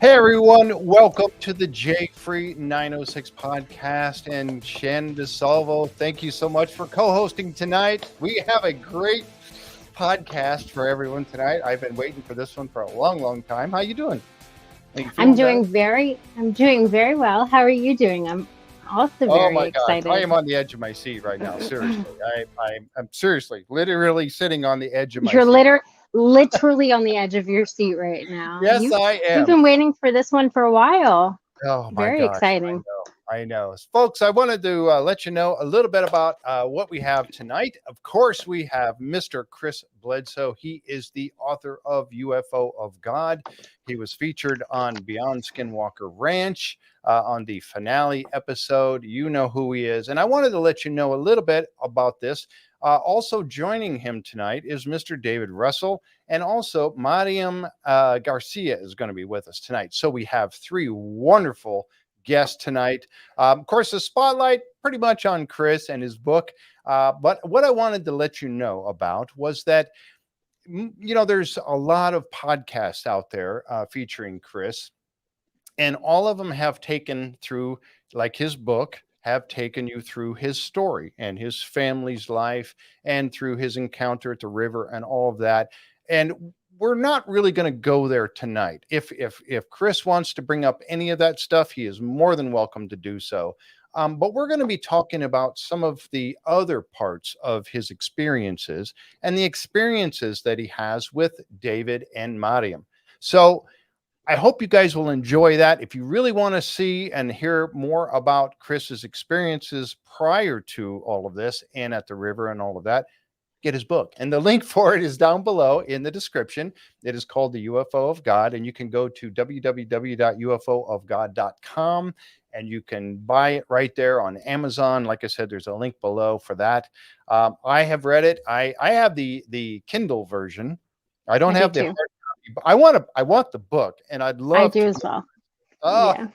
Hey everyone, welcome to the J Free 906 podcast. And Shannon DeSalvo, thank you so much for co-hosting tonight. We have a great podcast for everyone tonight. I've been waiting for this one for a long time. How you doing? I'm doing very well. How are you doing? I'm also Oh very my gosh, excited. I am on the edge of my seat right now. Seriously, I'm seriously, literally sitting on the edge of my You're seat. literally on the edge of your seat right now. Yes, I You've am. been waiting for this one for a while. Oh my Very gosh, exciting. I know. Folks, I wanted to let you know a little bit about what we have tonight. Of course, we have Mr. Chris Bledsoe. He is the author of UFO of God. He was featured on Beyond Skinwalker Ranch on the finale episode. You know who he is. And I wanted to let you know a little bit about this. Also joining him tonight is Mr. David Russell. And also, Mariam Garcia is going to be with us tonight. So we have three wonderful guests tonight. Of course, the spotlight pretty much on Chris and his book. But what I wanted to let you know about was that, there's a lot of podcasts out there featuring Chris. And all of them have taken through, like his book, have taken you through his story and his family's life and through his encounter at the river and all of that. And we're not really going to go there tonight. If Chris wants to bring up any of that stuff, he is more than welcome to do so. But we're going to be talking about some of the other parts of his experiences and the experiences that he has with David and Mariam. So I hope you guys will enjoy that. If you really want to see and hear more about Chris's experiences prior to all of this and at the river and all of that, get his book. And the link for it is down below in the description. It is called The UFO of God. And you can go to www.ufoofgod.com and you can buy it right there on Amazon. Like I said, there's a link below for that. I have read it. I have the Kindle version. I don't have the hard copy. I want the book, and I'd love I do as well. Yeah.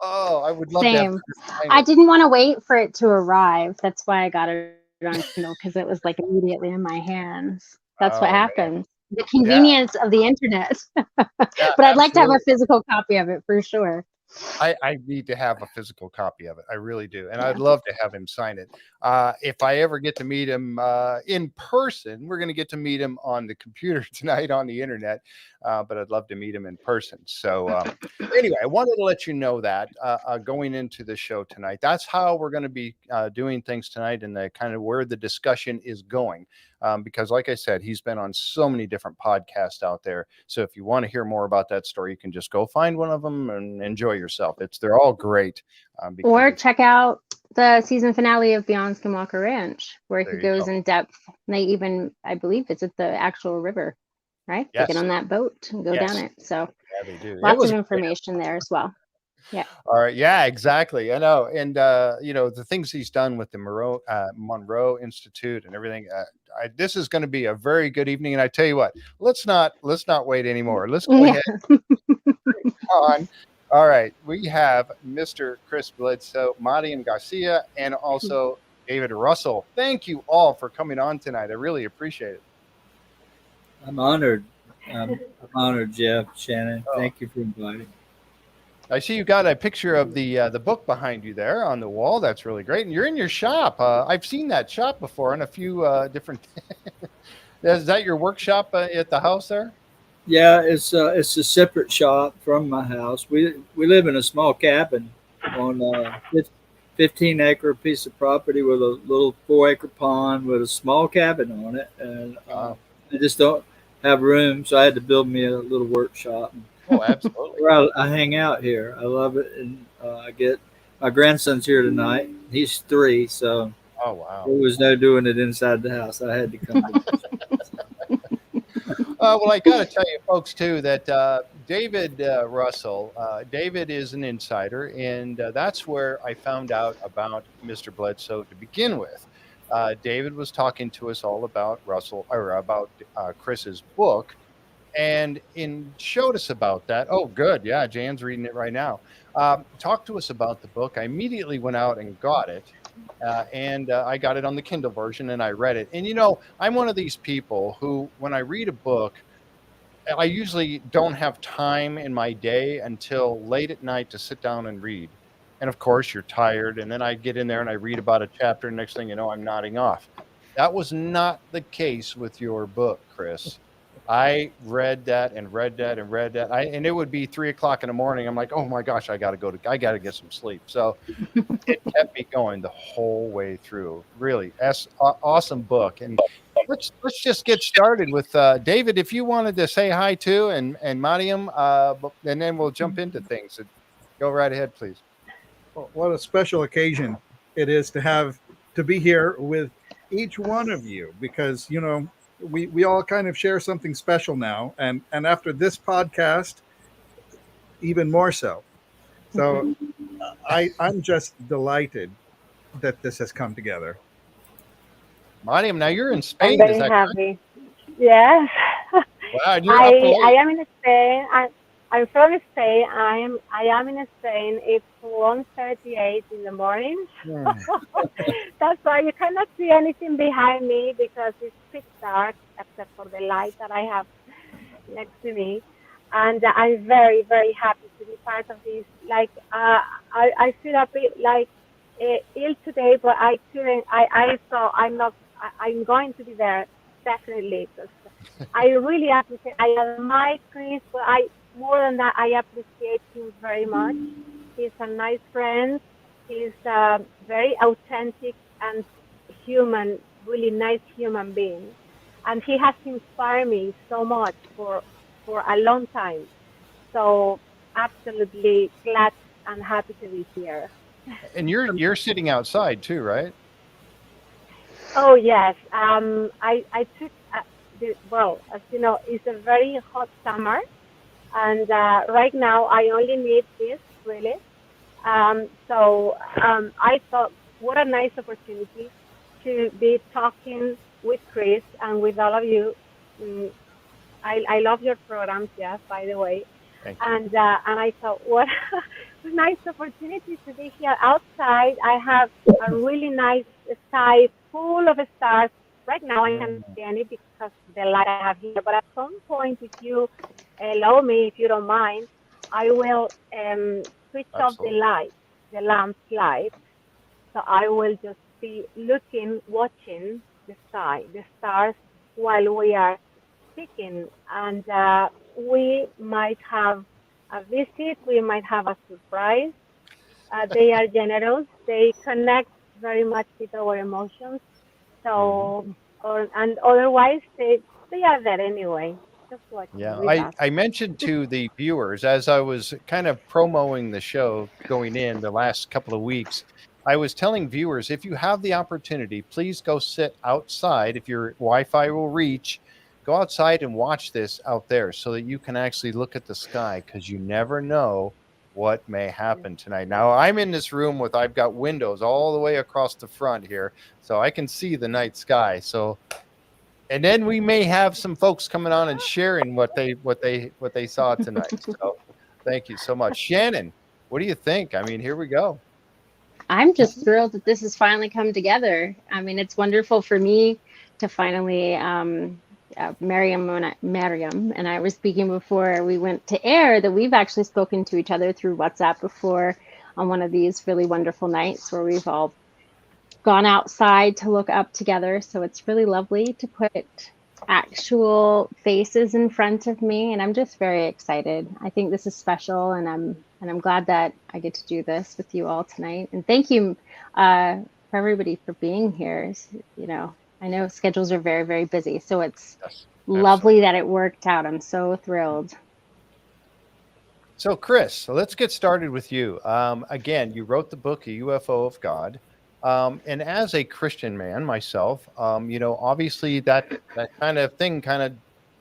I would love Same. to have I didn't want to wait for it to arrive. That's why I got it on Kindle, because it was like immediately in my hands. That's what happens. The convenience of the internet. But I'd like to have a physical copy of it for sure. I need to have a physical copy of it. I really do. And I'd love to have him sign it. If I ever get to meet him in person, we're going to get to meet him on the computer tonight on the internet. But I'd love to meet him in person. So anyway, I wanted to let you know that going into the show tonight, that's how we're going to be doing things tonight and the kind of where the discussion is going. Because like I said, he's been on so many different podcasts out there. So if you want to hear more about that story, you can just go find one of them and enjoy yourself. They're all great. Or check out the season finale of Beyond Skinwalker Ranch, where he goes in depth. And they even, I believe, visit the actual river, right? Yes. They get on that boat and go down it. So they do. Lots of information there as well. Yeah. All right. Yeah, exactly. I know. And, the things he's done with the Monroe Institute and everything, this is going to be a very good evening. And I tell you what, let's not wait anymore. Let's go ahead on. All right. We have Mr. Chris Bledsoe, Mariam Garcia, and also David Russell. Thank you all for coming on tonight. I really appreciate it. I'm honored. I'm honored, Jeff, Shannon. Thank you for inviting me. I see you got a picture of the book behind you there on the wall. That's really great. And you're in your shop. I've seen that shop before in a few different. Is that your workshop at the house there? Yeah, it's a separate shop from my house. We live in a small cabin on a 15-acre piece of property with a little 4-acre pond with a small cabin on it, and I just don't have room, so I had to build me a little workshop. Oh, absolutely. Where I hang out here. I love it. And I get my grandson's here tonight. He's 3, so wow. There was no doing it inside the house. I had to come. Well, I got to tell you, folks, too, that David Russell, David is an insider, and that's where I found out about Mr. Bledsoe to begin with. David was talking to us all about Chris's book. And showed us about that. Oh, good. Yeah, Jan's reading it right now. Talk to us about the book. I immediately went out and got it. And I got it on the Kindle version and I read it. And, I'm one of these people who, when I read a book, I usually don't have time in my day until late at night to sit down and read. And of course, you're tired. And then I get in there and I read about a chapter. And next thing you know, I'm nodding off. That was not the case with your book, Chris. I read that and read that and read that. And it would be 3 o'clock in the morning. I'm like, oh my gosh, I got to get some sleep. So it kept me going the whole way through. Really, awesome book. And let's just get started with David. If you wanted to say hi too, and Mariam, and then we'll jump into things. So go right ahead, please. Well, what a special occasion it is to be here with each one of you, because we all kind of share something special now, and after this podcast, even more so. So I'm just delighted that this has come together. Mariam, now you're in I'm Spain. very Is that happy. Yes. wow? And you're up late. I am in Spain. I'm from Spain. I am in Spain. It's 1:38 in the morning. Hmm. That's why you cannot see anything behind me, because it's pitch dark except for the light that I have next to me. And I'm very, very happy to be part of this. Like, I feel a bit like ill today, but I couldn't. I thought I'm going to be there definitely, because I really appreciate. I admire Chris, but more than that, I appreciate him very much. He's a nice friend. He's a very authentic and human, really nice human being, and he has inspired me so much for a long time. So absolutely glad and happy to be here. And you're sitting outside too, right? Oh yes, I took well, as you know, it's a very hot summer, and right now I only need this really. I thought, what a nice opportunity to be talking with Chris and with all of you. Mm, I love your programs, yes, by the way. Thank you. And I thought, what a nice opportunity to be here outside. I have a really nice sky full of stars. Right now, I can't see any because the light I have here. But at some point, if you allow me, if you don't mind, I will switch off the Absolutely. light, the lamp's light. So I will just be looking, watching the sky, the stars, while we are speaking. And we might have a visit, we might have a surprise. They are generous, they connect very much with our emotions. Mhm. So, and otherwise, they are there anyway, just watching Yeah, with us. I mentioned to the viewers as I was kind of promoting the show going in the last couple of weeks, I was telling viewers, if you have the opportunity, please go sit outside. If your Wi-Fi will reach, go outside and watch this out there so that you can actually look at the sky, because you never know what may happen tonight. Now, I'm in this room with I've got windows all the way across the front here, so I can see the night sky. So and then we may have some folks coming on and sharing what they saw tonight. So thank you so much. Shannon, what do you think? I mean, here we go. I'm just thrilled that this has finally come together. I mean, it's wonderful for me to finally, Mariam and I were speaking before we went to air, that we've actually spoken to each other through WhatsApp before on one of these really wonderful nights where we've all gone outside to look up together. So it's really lovely to put actual faces in front of me, and I'm just very excited. I think this is special, and I'm glad that I get to do this with you all tonight. And thank you for everybody for being here. You know, I know schedules are very, very busy, so it's Yes, lovely that it worked out. I'm so thrilled. So, Chris, so let's get started with you. Again, you wrote the book, A UFO of God. And as a Christian man myself, obviously that kind of thing kind of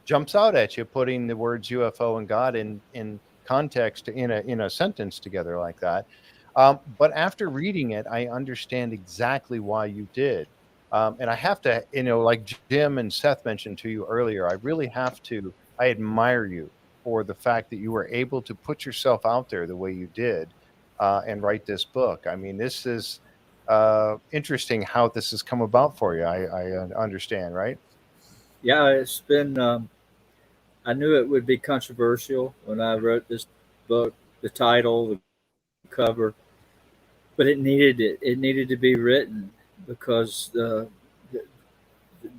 jumps out at you, putting the words UFO and God in context in a sentence together like that. But after reading it, I understand exactly why you did. And I have to, like Jim and Seth mentioned to you earlier, I really have to, I admire you for the fact that you were able to put yourself out there the way you did and write this book. I mean, this is interesting how this has come about for you. I understand, right? Yeah, it's been. I knew it would be controversial when I wrote this book, the title, the cover, but it needed it. It needed to be written because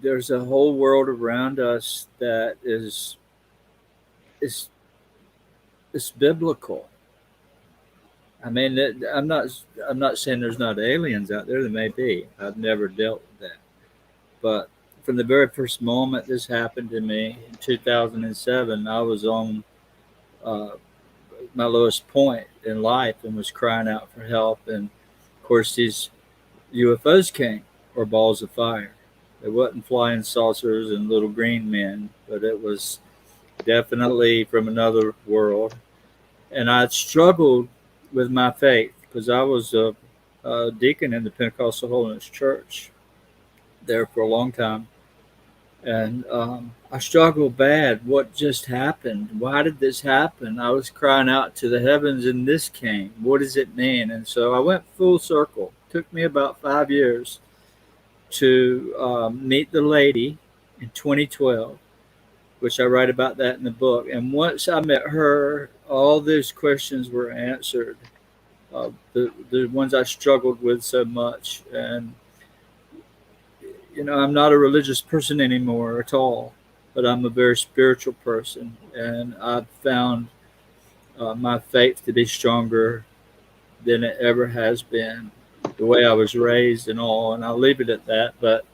there's a whole world around us that is it's biblical. I mean, I'm not saying there's not aliens out there. There may be. I've never dealt with that, but from the very first moment this happened to me in 2007, I was on uh, my lowest point in life and was crying out for help. And of course, these UFOs came, or balls of fire. It wasn't flying saucers and little green men, but it was definitely from another world. And I struggled with my faith because I was a deacon in the Pentecostal Holiness Church there for a long time. And I struggled bad. What just happened? Why did this happen? I was crying out to the heavens, and this came. What does it mean? And so I went full circle. It took me about 5 years to meet the lady in 2012, which I write about that in the book. And once I met her, all those questions were answered, the ones I struggled with so much. And you know, I'm not a religious person anymore at all, but I'm a very spiritual person, and I've found my faith to be stronger than it ever has been, the way I was raised and all, and I'll leave it at that. But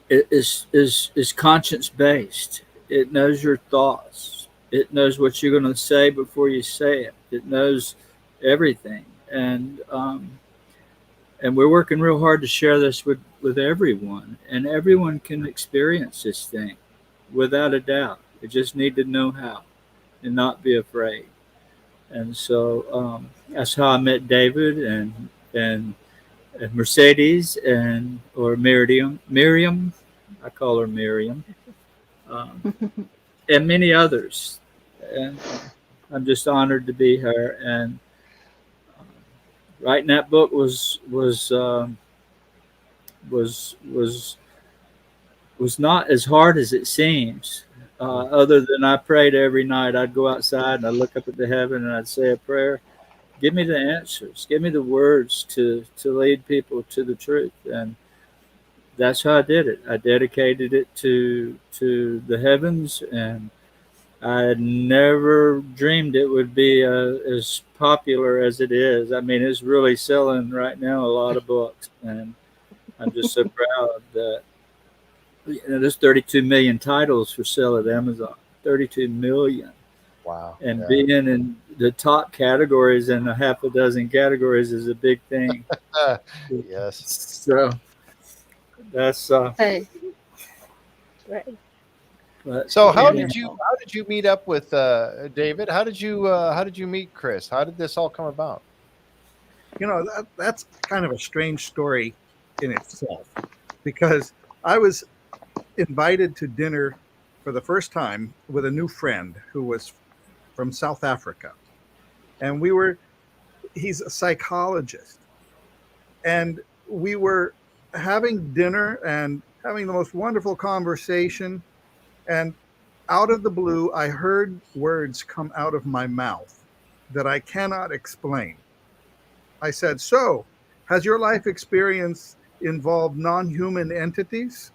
it is conscience based. It knows your thoughts. It knows what you're going to say before you say it. It knows everything, and we're working real hard to share this with everyone, and everyone can experience this thing without a doubt. They just need to know how and not be afraid. And so that's how I met David and Mercedes or Miriam, I call her Miriam, and many others. And I'm just honored to be here. And writing that book was not as hard as it seems. Other than I prayed every night, I'd go outside and I'd look up at the heaven and I'd say a prayer. Give me the answers. Give me the words to lead people to the truth. And that's how I did it. I dedicated it to the heavens, and I had never dreamed it would be as popular as it is. I mean, it's really selling right now, a lot of books, and I'm just so proud that there's 32 million titles for sale at Amazon. 32 million. Wow. And being in the top categories and a half a dozen categories is a big thing. Yes. So that's Hey. Right. So how did you meet up with David? How did you meet Chris? How did this all come about? You know, that's kind of a strange story in itself, because I was invited to dinner for the first time with a new friend who was from South Africa. And he's a psychologist. And we were having dinner and having the most wonderful conversation. And out of the blue, I heard words come out of my mouth that I cannot explain. I said, "So, has your life experience involved non-human entities?"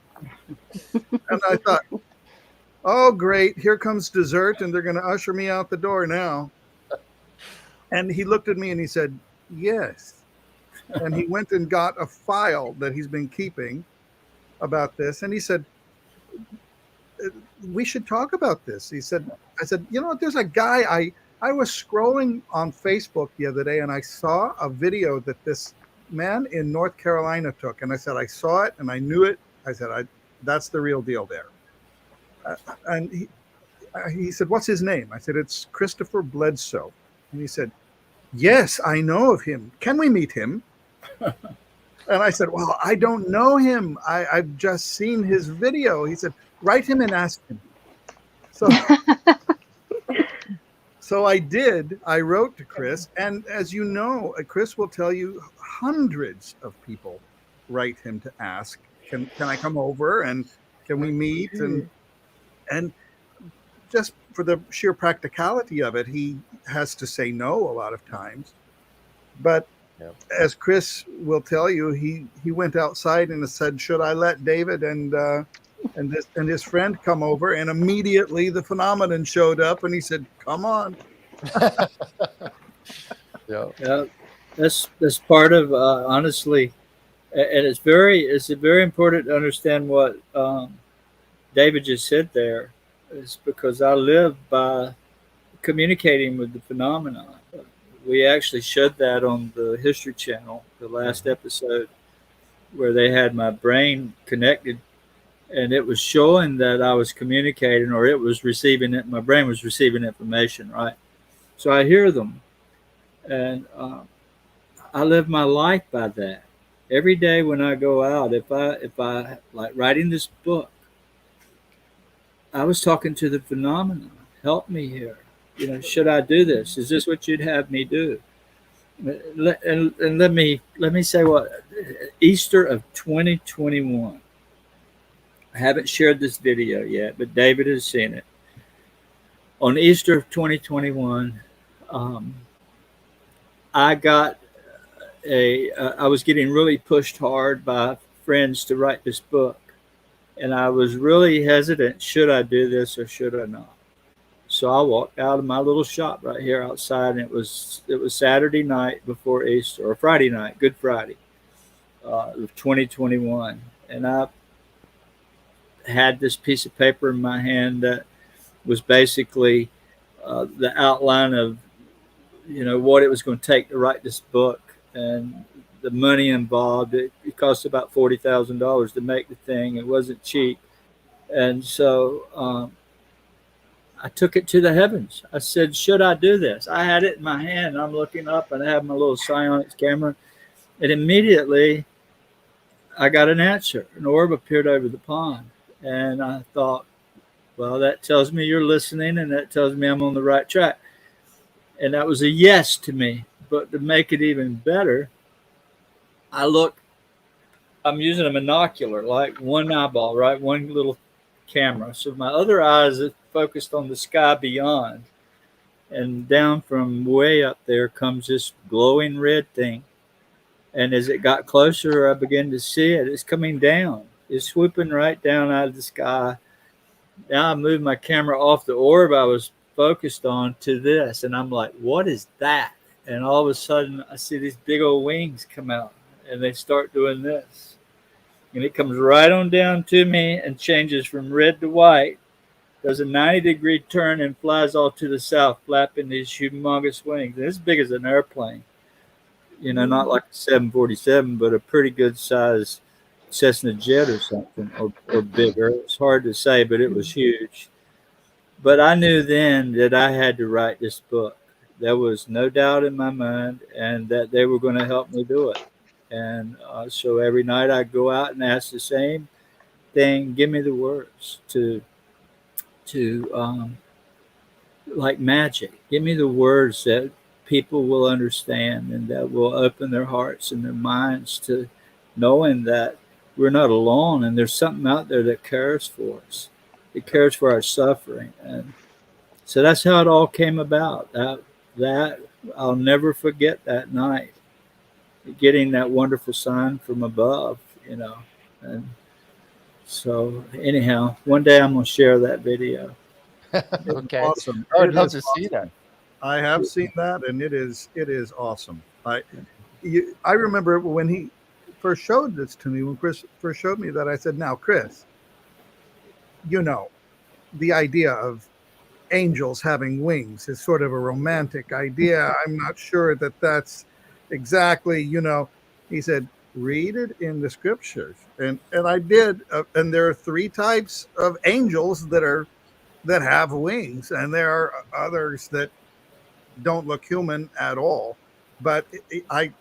And I thought, "Oh, great, here comes dessert, and they're going to usher me out the door now." And he looked at me and he said, "Yes." And he went and got a file that he's been keeping about this. And he said, "We should talk about this." I said, "You know what, there's a guy, I was scrolling on Facebook the other day and I saw a video that this man in North Carolina took." And I said, "I saw it and I knew it." I said, "That's the real deal there." And he said, "What's his name?" I said, "It's Christopher Bledsoe." And he said, "Yes, I know of him. Can we meet him?" And I said, "Well, I don't know him. I've just seen his video." He said, "Write him and ask him." So I did. I wrote to Chris. And as you know, Chris will tell you hundreds of people write him to ask, can I come over and can we meet? And just for the sheer practicality of it, he has to say no a lot of times. But as Chris will tell you, he went outside and said, "Should I let David and his friend come over?" And immediately the phenomenon showed up, and he said, "Come on." Yeah, that's part of honestly, and it's very important to understand what David just said there. Is because I live by communicating with the phenomenon. We actually showed that on the History Channel, the last episode, where they had my brain connected, and it was showing that I was communicating, or it was receiving it. My brain was receiving information, right? So I hear them, and I live my life by that. Every day when I go out, if I like writing this book, I was talking to the phenomenon. Help me here. Should I do this? Is this what you'd have me do? And let me say what Easter of 2021. I haven't shared this video yet, but David has seen it. On Easter of 2021, I was getting really pushed hard by friends to write this book, and I was really hesitant. Should I do this or should I not? So I walked out of my little shop right here outside, and it was Saturday night before Easter, or Friday night, Good Friday, of 2021, and I had this piece of paper in my hand that was basically the outline of what it was going to take to write this book and the money involved. It cost about $40,000 to make the thing. It wasn't cheap, and so I took it to the heavens. I said, should I do this? I had it in my hand. I'm looking up, and I have my little psionics camera. And immediately, I got an answer. An orb appeared over the pond. And I thought, well, that tells me you're listening, and that tells me I'm on the right track. And that was a yes to me. But to make it even better, I'm using a monocular, like one eyeball, right? One little camera. So my other eye is focused on the sky beyond, and down from way up there comes this glowing red thing, and as it got closer I began to see it. It's coming down. It's swooping right down out of the sky. Now I moved my camera off the orb I was focused on to this, and I'm like, what is that? And all of a sudden I see these big old wings come out, and they start doing this. And it comes right on down to me and changes from red to white, does a 90-degree turn, and flies off to the south, flapping these humongous wings. And it's big as an airplane. Not like a 747, but a pretty good size Cessna jet or something, or bigger. It's hard to say, but it was huge. But I knew then that I had to write this book. There was no doubt in my mind, and that they were going to help me do it. And so every night I go out and ask the same thing: give me the words to like magic. Give me the words that people will understand and that will open their hearts and their minds to knowing that we're not alone, and there's something out there that cares for us. It cares for our suffering. And so that's how it all came about. That I'll never forget that night, getting that wonderful sign from above, And so anyhow, one day I'm going to share that video. Okay. Awesome. I would love to see that. I have seen that, and it is awesome. I remember when he first showed this to me, when Chris first showed me that, I said, now, Chris, the idea of angels having wings is sort of a romantic idea. I'm not sure that that's exactly, he said, read it in the scriptures. And I did. And there are 3 types of angels that have wings, and there are others that don't look human at all. But I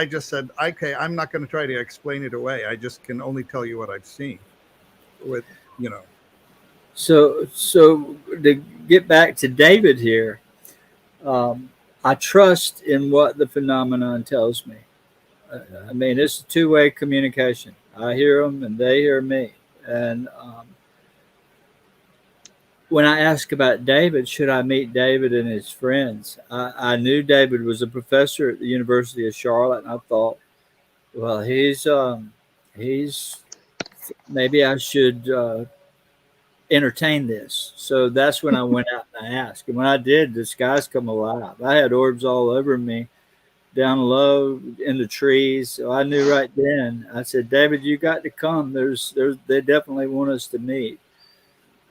just said, okay, I'm not going to try to explain it away. I just can only tell you what I've seen with, So to get back to David here, I trust in what the phenomenon tells me. I mean, it's a two-way communication. I hear them and they hear me. And when I asked about David, should I meet David and his friends? I knew David was a professor at the University of Charlotte, and I thought, well, he's maybe I should entertain this. So that's when I went out and I asked. And when I did, the skies come alive. I had orbs all over me, down low in the trees. So I knew right then. I said, David, you got to come. They definitely want us to meet.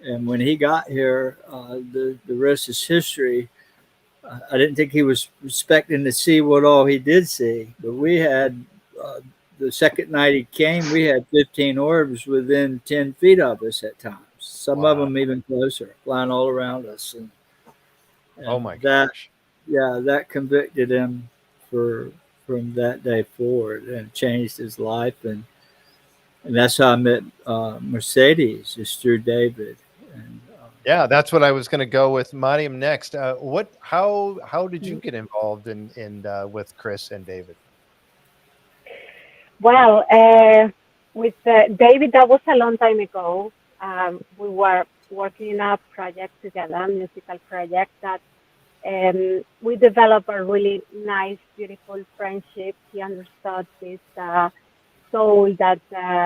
And when he got here, the rest is history. I didn't think he was expecting to see what all he did see, but we had the second night he came, we had 15 orbs within 10 feet of us at times. Some of them even closer, flying all around us. And oh my gosh! That convicted him from that day forward, and changed his life. And that's how I met Mercedes, is through David. And yeah, that's what I was going to go with Mariam next. How did you get involved in with Chris and David? Well, with David, that was a long time ago. We were working in a project together, a musical project that we developed a really nice, beautiful friendship. He understood this soul that,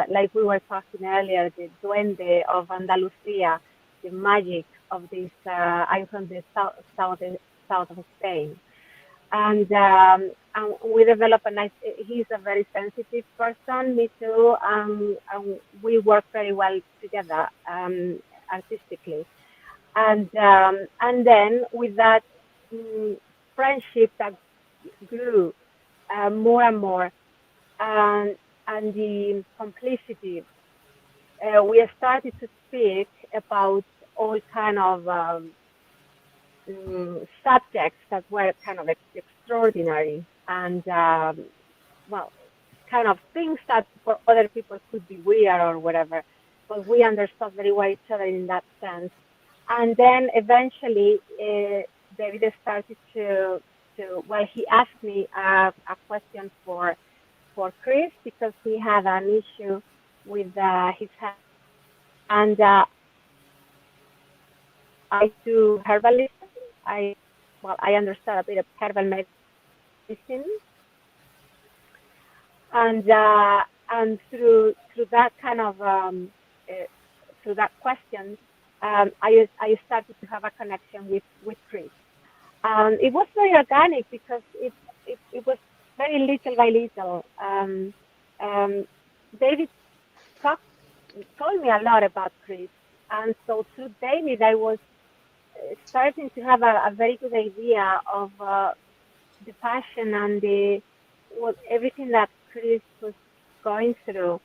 like we were talking earlier, the duende of Andalusia, the magic of this. I'm from the south of Spain, and we developed a nice. He's a very sensitive person, me too, and we work very well together artistically. And then with that friendship that grew more and more, and the complicity, we started to speak about all kind of subjects that were kind of extraordinary, and well, kind of things that for other people could be weird or whatever, but we understood very well each other in that sense. And then eventually, David started to well, he asked me a question for Chris, because he had an issue with his hand, and I do herbalism. I understand a bit of herbal medicine, and through that kind of through that question, I started to have a connection with Chris. It was very organic, because it was very little by little. David told me a lot about Chris, and so through David, I was starting to have a very good idea of the passion and everything that Chris was going through.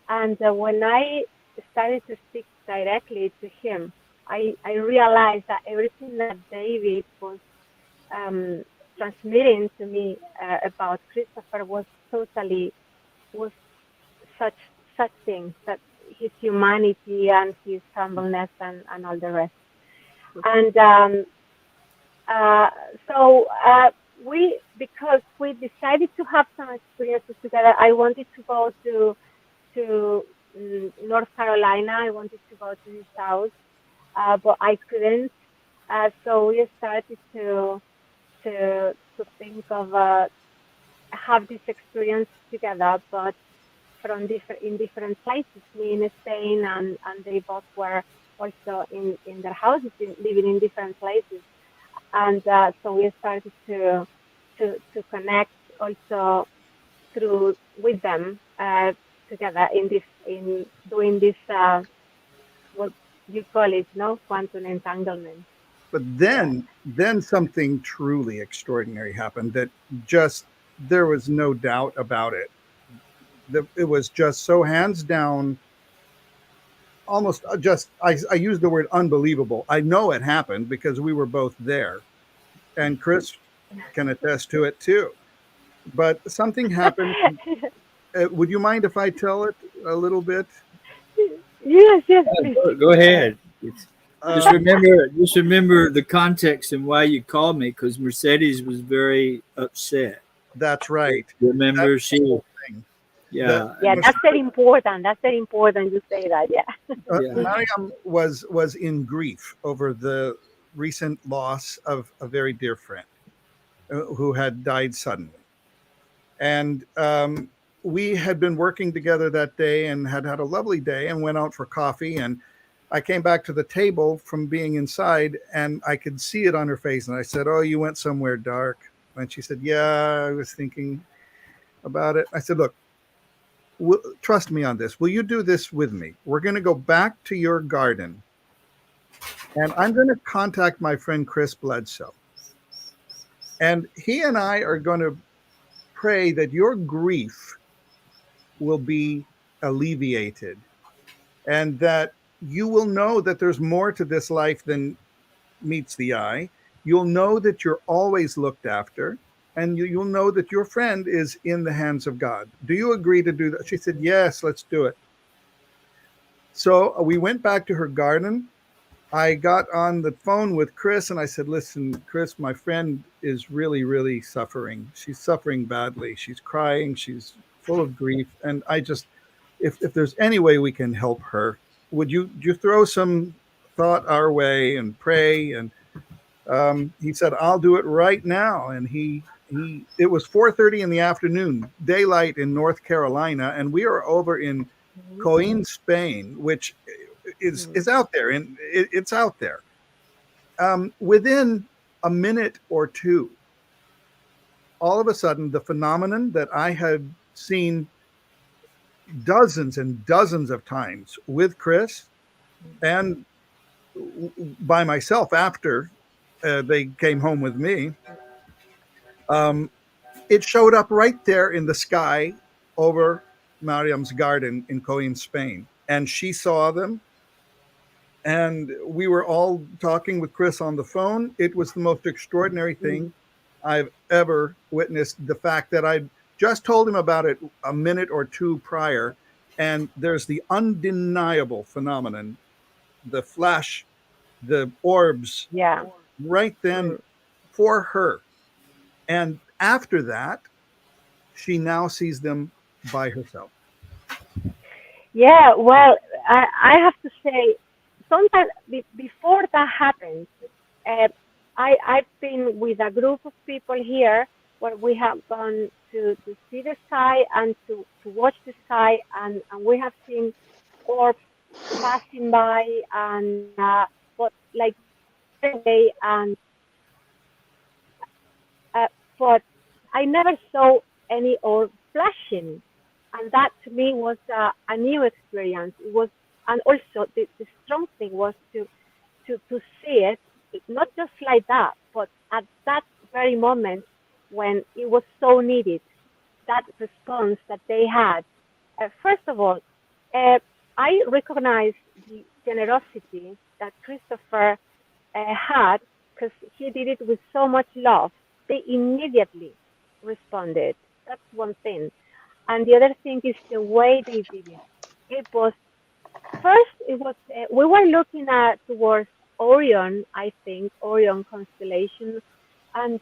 And when I started to speak directly to him, I realized that everything that David was transmitting to me about Christopher was such things, that his humanity and his humbleness and all the rest. And because we decided to have some experiences together, I wanted to go to North Carolina. I wanted to go to his house, but I couldn't. So we started to think of have this experience together, but in different places. Me in Spain, and they both were also in their houses, living in different places. And so we started to connect also with them together in doing this what you call it, no, quantum entanglement. But then something truly extraordinary happened that just, there was no doubt about it. It was just so hands down, almost just, I use the word unbelievable. I know it happened because we were both there, and Chris can attest to it too. But something happened. Would you mind if I tell it a little bit? Yes. Go ahead. Just remember the context and why you called me, because Mercedes was very upset. That's right. Remember, she Yeah. That's very important. That's very important you say that. Yeah. Mariam was in grief over the recent loss of a very dear friend who had died suddenly. And we had been working together that day and had had a lovely day and went out for coffee. And I came back to the table from being inside and I could see it on her face. And I said, "Oh, you went somewhere dark." And she said, "Yeah, I was thinking about it." I said, "Look, trust me on this. Will you do this with me? We're going to go back to your garden and I'm going to contact my friend Chris Bledsoe. And he and I are going to pray that your grief will be alleviated and that you will know that there's more to this life than meets the eye. You'll know that you're always looked after, and you'll know that your friend is in the hands of God. Do you agree to do that?" She said, "Yes, let's do it." So we went back to her garden. I got on the phone with Chris and I said, "Listen, Chris, my friend is really, really suffering. She's suffering badly. She's crying. She's full of grief. And I just, if there's any way we can help her, would you throw some thought our way and pray?" And he said, "I'll do it right now." And it was 4:30 in the afternoon, daylight in North Carolina. And we are over in Coin, Spain, which is out there, and it's out there. Within a minute or two, all of a sudden, the phenomenon that I had seen dozens and dozens of times with Chris and by myself after they came home with me, it showed up right there in the sky over Mariam's garden in Coin, Spain. And she saw them. And we were all talking with Chris on the phone. It was the most extraordinary thing I've ever witnessed. The fact that I just told him about it a minute or two prior, and there's the undeniable phenomenon, the flash, the orbs, right then for her. And after that, she now sees them by herself. Yeah, well, I have to say, sometimes before that happens, I've been with a group of people here where we have gone to see the sky and to watch the sky, and we have seen orbs passing by and but like away and but I never saw any orb flashing, and that to me was a new experience. It was, and also the strong thing was to see it, not just like that, but at that very moment when it was so needed, that response that they had. First of all, I recognize the generosity that Christopher had, because he did it with so much love. They immediately responded. That's one thing. And the other thing is the way they did it. It was first. It was we were looking at towards Orion, I think, Orion constellation, and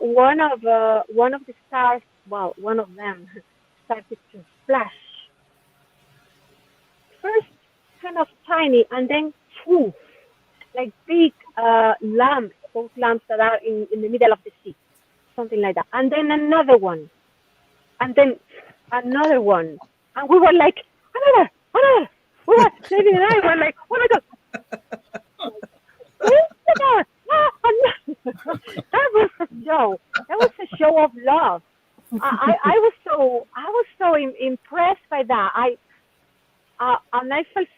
one of the stars, well, one of them started to flash. First, kind of tiny, and then poof, like big lamps, those lamps that are in the middle of the sea, something like that. And then another one, and then another one, and we were like, another. We were, David and I were like, oh my god, that was a show. That was a show of love. I was so impressed by that. And I felt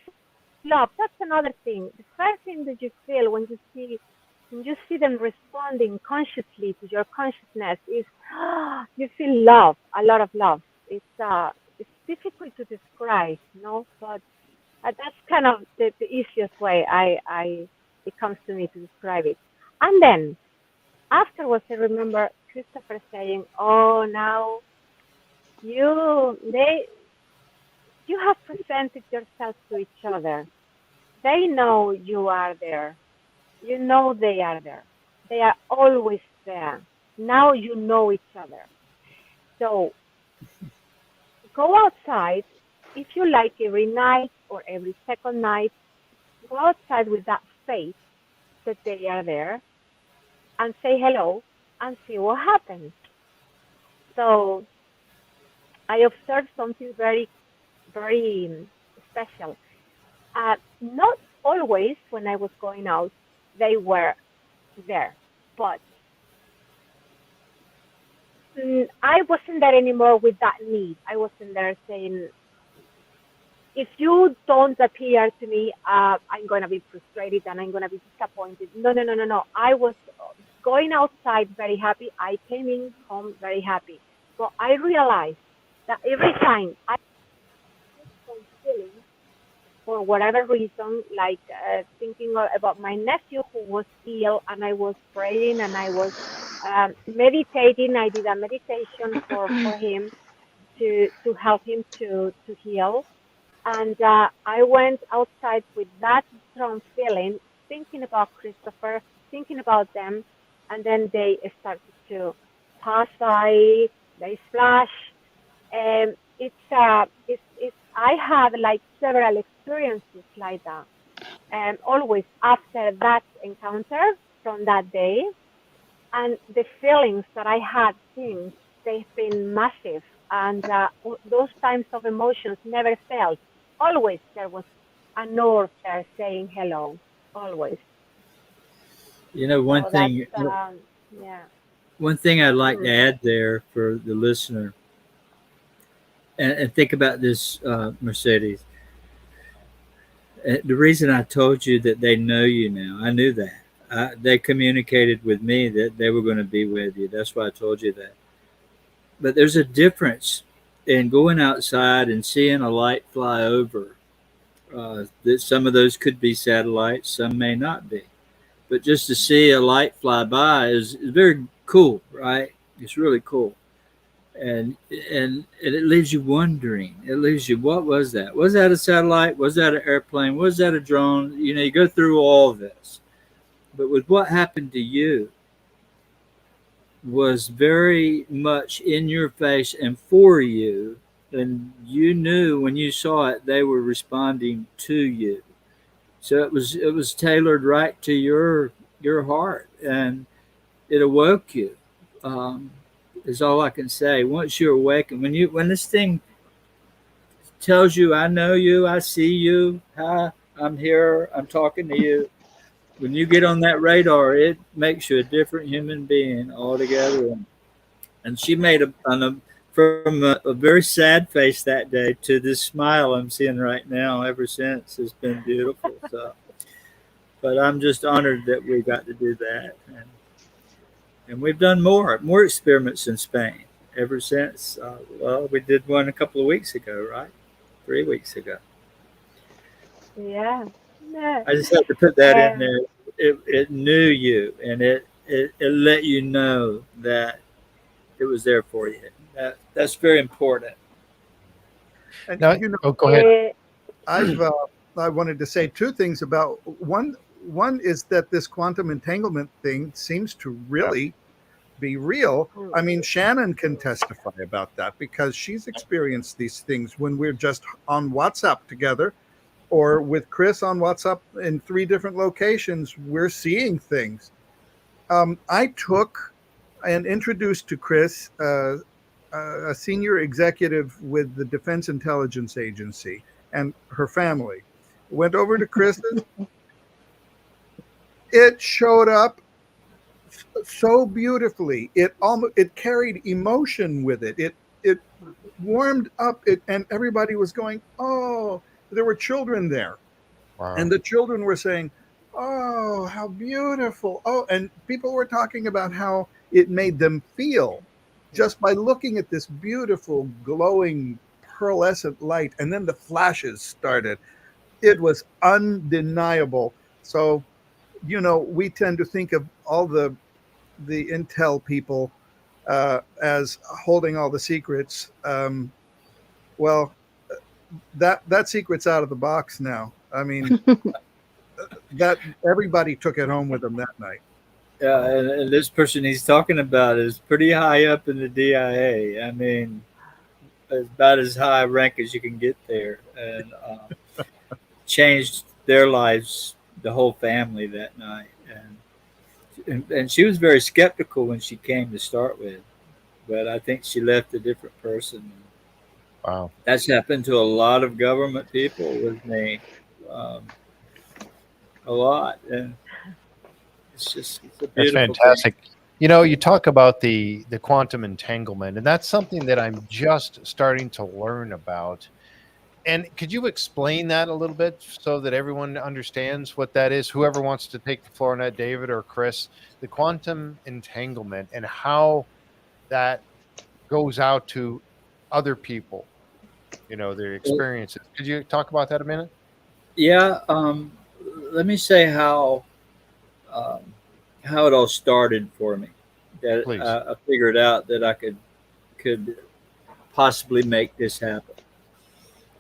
love. That's another thing. The first thing that you feel when you see them responding consciously to your consciousness is you feel love, a lot of love. It's difficult to describe, but that's kind of the easiest way it comes to me to describe it. And then afterwards, I remember Christopher saying, "Oh, now you have presented yourselves to each other. They know you are there. You know they are there. They are always there. Now you know each other." So go outside. If you like, every night or every second night, go outside with that faith that they are there and say hello and see what happens. So I observed something very, very special. Not always when I was going out, they were there, but I wasn't there anymore with that need. I wasn't there saying, if you don't appear to me, I'm going to be frustrated and I'm going to be disappointed. No, no, no, no, no. I was going outside very happy. I came in home very happy. But I realized that every time I had some feeling, for whatever reason, like thinking about my nephew who was ill, and I was praying and I was meditating. I did a meditation for him to help him to heal. And I went outside with that strong feeling, thinking about Christopher, thinking about them, and then they started to pass by, they flash. I had like several experiences like that. And always after that encounter from that day, and the feelings that I had since, they've been massive. And those times of emotions never failed. Always there was a north there saying hello. Always. You know, So yeah. One thing I'd like to add there for the listener, and think about this, Mercedes. The reason I told you that they know you now, I knew that. They communicated with me that they were going to be with you. That's why I told you that. But there's a difference in going outside and seeing a light fly over. That some of those could be satellites, some may not be. But just to see a light fly by is very cool, right? It's really cool. And it leaves you wondering. It leaves you, what was that? Was that a satellite? Was that an airplane? Was that a drone? You know, you go through all this. But with what happened to you was very much in your face and for you. And you knew when you saw it, they were responding to you. So it was tailored right to your heart, and it awoke you. Is all I can say. Once you're awake, and when this thing tells you, I know you, I see you, hi, I'm here, I'm talking to you. When you get on that radar, it makes you a different human being altogether. And she made from a very sad face that day to this smile I'm seeing right now ever since. It's been beautiful. So, but I'm just honored that we got to do that. And we've done more experiments in Spain ever since. Well, we did one a couple of weeks ago, right? 3 weeks ago. Yeah. No. I just have to put that in there. It knew you, and it let you know that it was there for you. That's very important. And now, go ahead. I wanted to say two things about one. One is that this quantum entanglement thing seems to really be real. I mean, Shannon can testify about that because she's experienced these things when we're just on WhatsApp together, or with Chris on WhatsApp in 3 different locations. We're seeing things. I took and introduced to Chris a senior executive with the Defense Intelligence Agency and her family. Went over to Chris's. It showed up so beautifully. It carried emotion with it. It warmed up. And everybody was going, oh. There were children there. Wow. And the children were saying, oh, how beautiful. Oh, and people were talking about how it made them feel just by looking at this beautiful, glowing, pearlescent light. And then the flashes started. It was undeniable. So, you know, we tend to think of all the intel people as holding all the secrets. Well, that secret's out of the box now. I mean, that everybody took it home with them that night. Yeah, and this person he's talking about is pretty high up in the DIA. I mean, about as high rank as you can get there, and changed their lives, the whole family that night. And she was very skeptical when she came to start with, but I think she left a different person. Wow. That's happened to a lot of government people with me, um, a lot, and it's a That's beautiful thing. fantastic. You know, you talk about the quantum entanglement, and that's something that I'm just starting to learn about. And could you explain that a little bit so that everyone understands what that is? Whoever wants to take the floor on that, David or Chris, the quantum entanglement and how that goes out to other people, you know, their experiences. Could you talk about that a minute? Yeah, let me say um, how it all started for me. That Please. I figured out that I could possibly make this happen.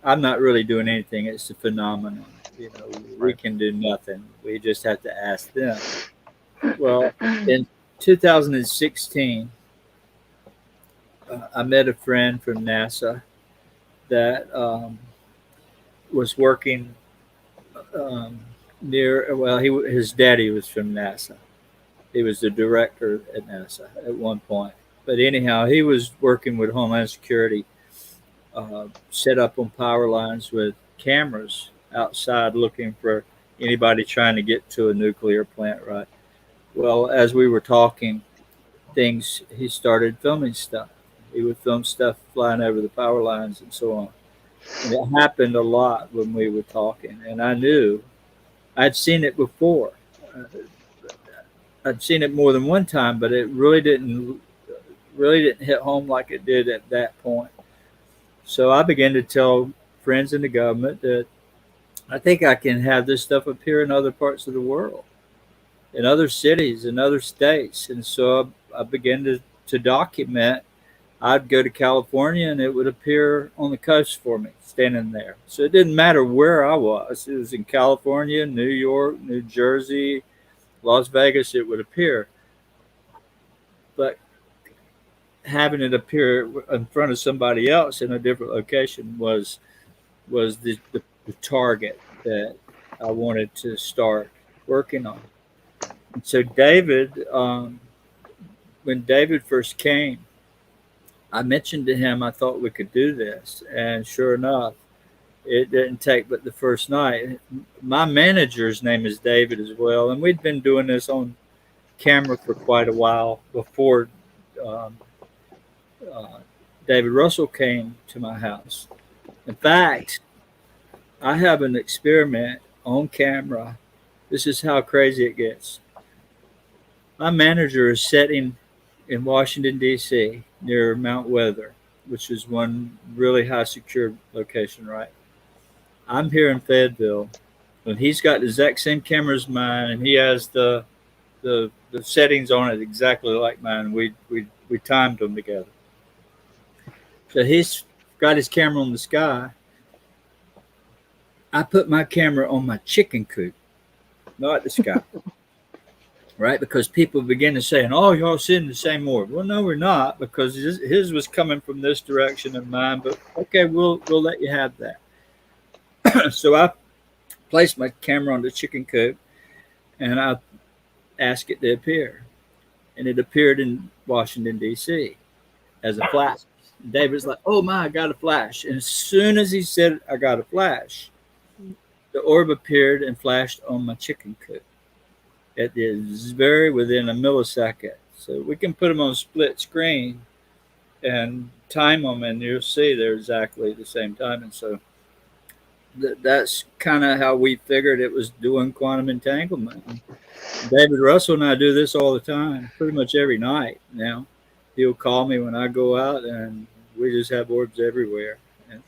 I'm not really doing anything. It's a phenomenon. You know, we Right. can do nothing. We just have to ask them. Well, in 2016, I met a friend from NASA that was working near. Well, his daddy was from NASA. He was the director at NASA at one point. But anyhow, he was working with Homeland Security, set up on power lines with cameras outside looking for anybody trying to get to a nuclear plant, right? Well, as we were talking, he started filming stuff. He would film stuff flying over the power lines and so on. And it happened a lot when we were talking. And I knew I'd seen it before. I'd seen it more than one time, but it really didn't hit home like it did at that point. So I began to tell friends in the government that I think I can have this stuff appear in other parts of the world, in other cities, in other states. And so I began to document. I'd go to California and it would appear on the coast for me, standing there. So it didn't matter where I was. It was in California, New York, New Jersey, Las Vegas, it would appear. But having it appear in front of somebody else in a different location was the target that I wanted to start working on. And so David, when David first came, I mentioned to him I thought we could do this, and sure enough, it didn't take but the first night. My manager's name is David as well, and we'd been doing this on camera for quite a while before David Russell came to my house. In fact, I have an experiment on camera. This is how crazy it gets. My manager is sitting in Washington, D.C., near Mount Weather, which is one really high secure location, right? I'm here in Fayetteville, and he's got the exact same camera as mine, and he has the settings on it exactly like mine. We timed them together. So he's got his camera on the sky. I put my camera on my chicken coop, not the sky. Right? Because people begin to say, oh, y'all seeing the same orb. Well, no, we're not, because his was coming from this direction and mine, but okay, we'll let you have that. So I placed my camera on the chicken coop and I asked it to appear. And it appeared in Washington, D.C. as a flash. David's like, oh my, I got a flash. And as soon as he said, I got a flash, the orb appeared and flashed on my chicken coop. It is very within a millisecond. So we can put them on split screen and time them, and you'll see they're exactly the same time. And so that's kind of how we figured it was doing quantum entanglement. And David Russell and I do this all the time, pretty much every night now. He'll call me when I go out, and we just have orbs everywhere. And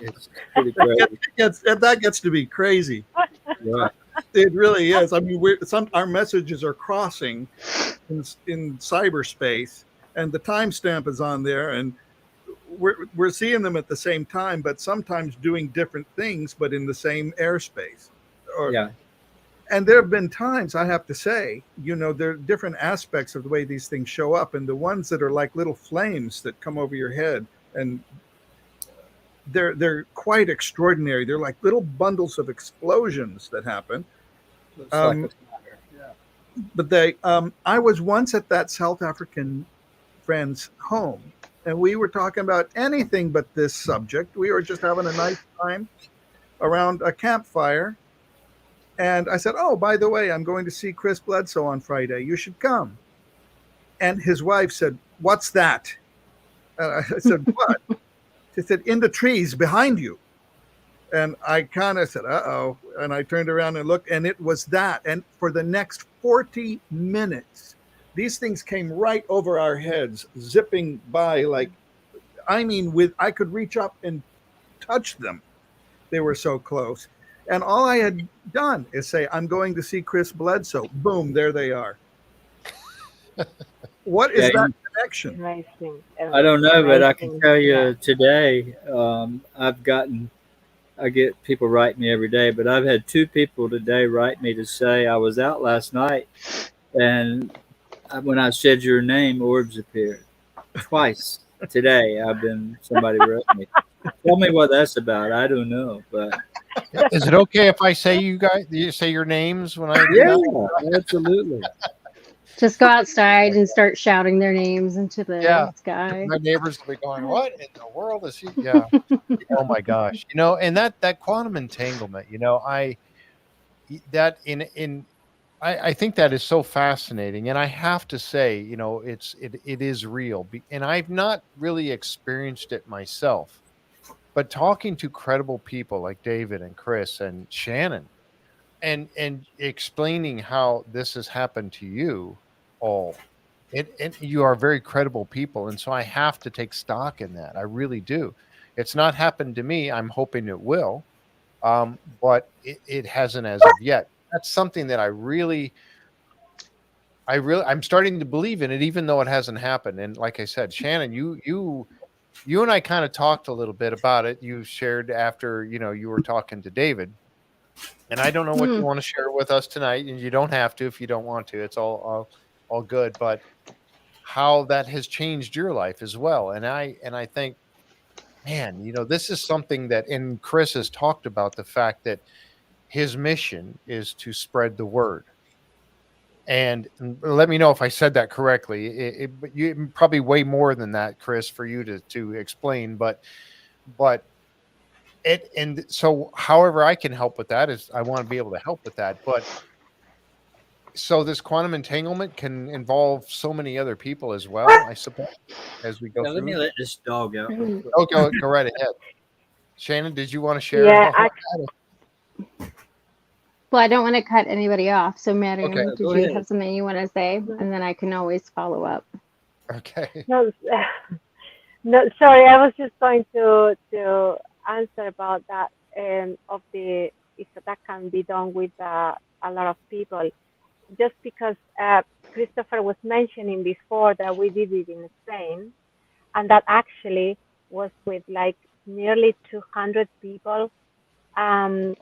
it's pretty crazy. That gets to be crazy. Right. It really is. I mean, our messages are crossing in cyberspace, and the timestamp is on there, and we're seeing them at the same time, but sometimes doing different things, but in the same airspace. Yeah. And there have been times, I have to say, there are different aspects of the way these things show up, and the ones that are like little flames that come over your head and they're quite extraordinary. They're like little bundles of explosions that happen. Looks like a fire. Yeah. But I was once at that South African friend's home, and we were talking about anything but this subject. We were just having a nice time around a campfire. And I said, "Oh, by the way, I'm going to see Chris Bledsoe on Friday. You should come." And his wife said, "What's that?" And I said, "What?" She said, "In the trees behind you." And I kind of said, "Uh-oh." And I turned around and looked, and it was that. And for the next 40 minutes, these things came right over our heads, zipping by like, I could reach up and touch them. They were so close. And all I had done is say, "I'm going to see Chris Bledsoe." Boom, there they are. What is that connection? Amazing. I don't know, but I can tell you today, I get people write me every day, but I've had 2 people today write me to say I was out last night, and when I said your name, orbs appeared twice today. Somebody wrote me. Tell me what that's about. I don't know, but Is it okay if I say you say your names when I do yeah, absolutely. Just go outside and start shouting their names into the sky. My neighbors will be going, "What in the world is he?" Yeah. Oh my gosh. And that quantum entanglement, I think that is so fascinating. And I have to say, it is real. And I've not really experienced it myself. But talking to credible people like David and Chris and Shannon and explaining how this has happened to you all, you are very credible people. And so I have to take stock in that. I really do. It's not happened to me. I'm hoping it will. But it hasn't as of yet. That's something that I'm starting to believe in it, even though it hasn't happened. And like I said, Shannon, you and I kind of talked a little bit about it. You shared after, you were talking to David, and I don't know what you want to share with us tonight, and you don't have to if you don't want to. It's all good. But how that has changed your life as well. And I think, man, this is something that, and Chris has talked about the fact that his mission is to spread the word. And let me know if I said that correctly. But you probably way more than that, Chris, for you to explain. But and so however I can help with that is I want to be able to help with that. But so this quantum entanglement can involve so many other people as well, I suppose, as we go through. Let me let this dog out. Oh, go right ahead. Shannon, did you want to share? Yeah, Well, I don't want to cut anybody off. So, Mariam, Okay, did go you ahead. have something you want to say? And then I can always follow up. Okay. No, sorry. I was just going to answer about that of the if that can be done with a lot of people. Just because Christopher was mentioning before that we did it in Spain, and that actually was with like nearly 200 people, and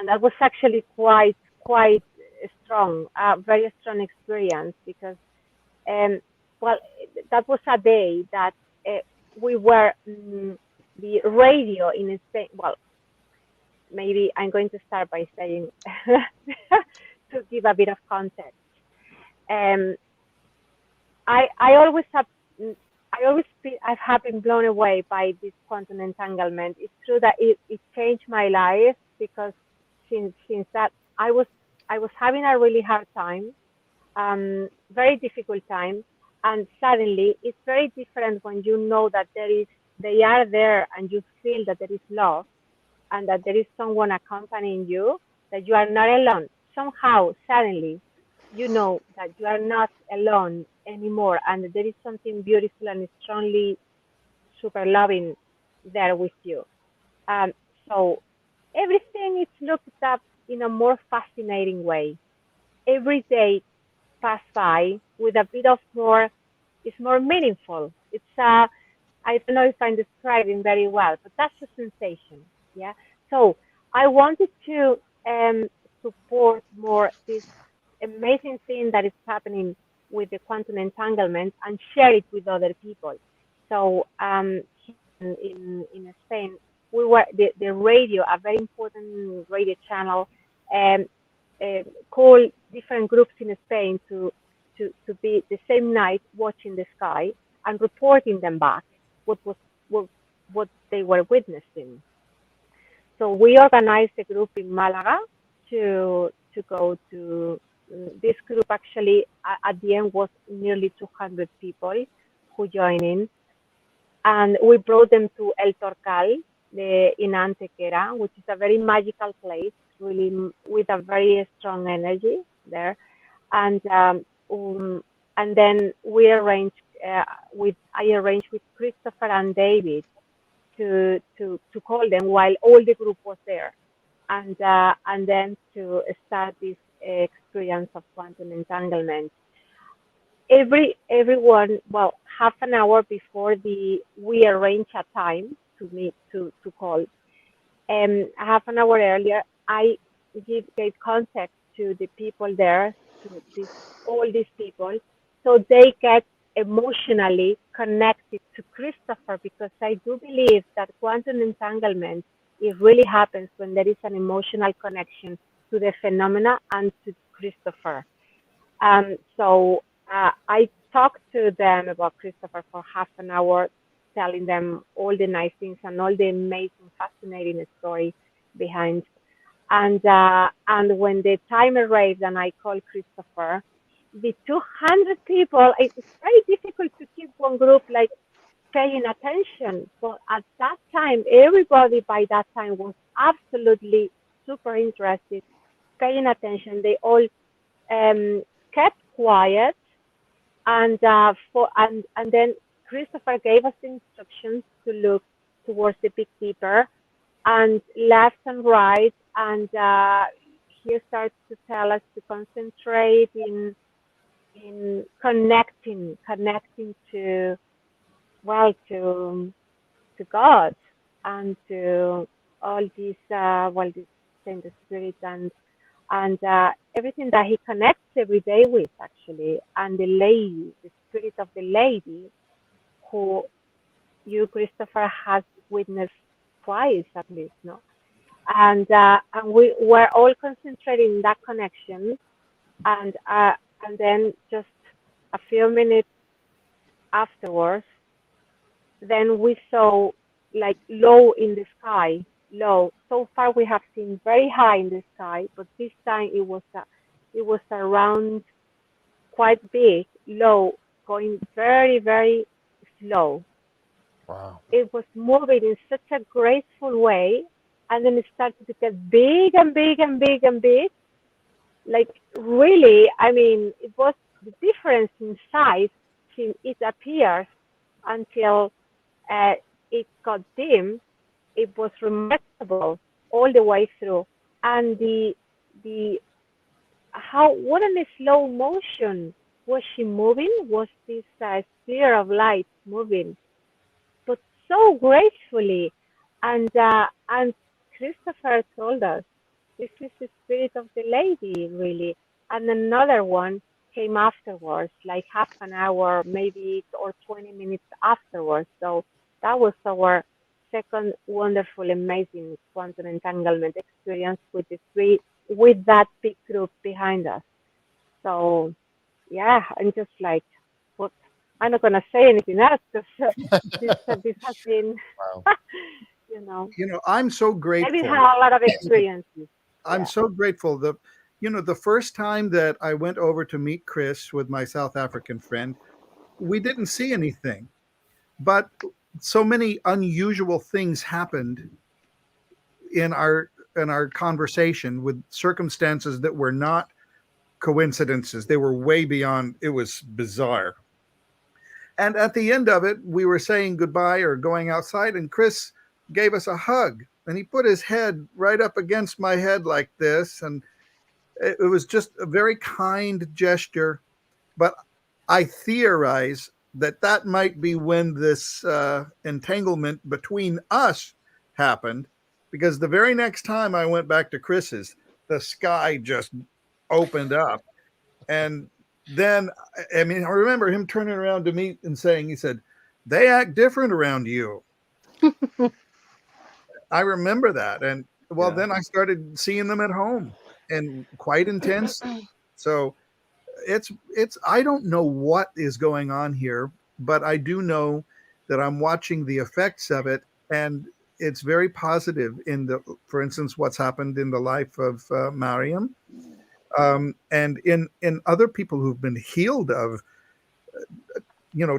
that was actually quite strong, very strong experience because, well, that was a day that we were the radio in Spain. Well, maybe I'm going to start by saying to give a bit of context. I always have been blown away by this quantum entanglement. It's true that it changed my life because since that I was having a really hard time, very difficult time, and suddenly it's very different when you know that they are there and you feel that there is love and that there is someone accompanying you, that you are not alone. Somehow, suddenly, you know that you are not alone anymore and that there is something beautiful and strongly super loving there with you. So everything is looked up in a more fascinating way. Every day pass by with a bit of more, it's more meaningful. I don't know if I'm describing very well, but that's the sensation. Yeah. So I wanted to support more this amazing thing that is happening with the quantum entanglement and share it with other people. So in Spain, we were the radio, a very important radio channel, um, called different groups in Spain to be the same night watching the sky and reporting them back what was what, what they were witnessing. So we organized a group in Malaga to go to this group. Actually, at the end was nearly 200 people who joined in, and we brought them to El Torcal, in Antequera, which is a very magical place, really with a very strong energy there. And and then we arranged I arranged with Christopher and David to call them while all the group was there, and then to start this experience of quantum entanglement. Everyone, well, half an hour before we arrange a time to meet to call, half an hour earlier, I gave contact to the people there, to all these people, so they get emotionally connected to Christopher, because I do believe that quantum entanglement, it really happens when there is an emotional connection to the phenomena and to Christopher. So I talked to them about Christopher for half an hour, telling them all the nice things and all the amazing, fascinating story behind. And when the time arrived and I called Christopher, the 200 people, it's very difficult to keep one group like paying attention. But at that time, everybody by that time was absolutely super interested, paying attention. They all kept quiet, and then Christopher gave us instructions to look towards the Big Dipper and left and right, and he starts to tell us to concentrate in connecting to, well, to God and to all these this saint spirit and everything that he connects every day with, actually, and the spirit of the lady who you, Christopher, has witnessed twice at least, no? And we were all concentrating in that connection, and then just a few minutes afterwards, then we saw like low in the sky, low. So far we have seen very high in the sky, but this time it was around quite big, low, going very, very slow. Wow. It was moving in such a graceful way, and then it started to get big and big and big and big. Like really, I mean, it was the difference in size since it appears until it got dim. It was remarkable all the way through, and the how what in a slow motion was she moving? Was this sphere of light moving? But so gracefully. And Christopher told us this is the spirit of the lady, really. And another one came afterwards, like half an hour, maybe, or 20 minutes afterwards. So that was our second wonderful, amazing quantum entanglement experience with that big group behind us. So yeah, I'm just like, what? I'm not gonna say anything else because this has been, Wow. I'm so grateful. Maybe had a lot of experiences. I'm so grateful. The first time that I went over to meet Chris with my South African friend, we didn't see anything, but so many unusual things happened in our conversation, with circumstances that were not coincidences. They were way beyond. It was bizarre. And at the end of it, we were saying goodbye or going outside, and Chris gave us a hug, and he put his head right up against my head like this, and it was just a very kind gesture. But I theorize that might be when this entanglement between us happened, because the very next time I went back to Chris's, the sky just opened up. And then, I mean, I remember him turning around to me and saying, he said, they act different around you. I remember that. And well, Yeah. then I started seeing them at home and quite intense. So it's I don't know what is going on here, but I do know that I'm watching the effects of it, and it's very positive in the, for instance, what's happened in the life of Mariam, and in other people who've been healed of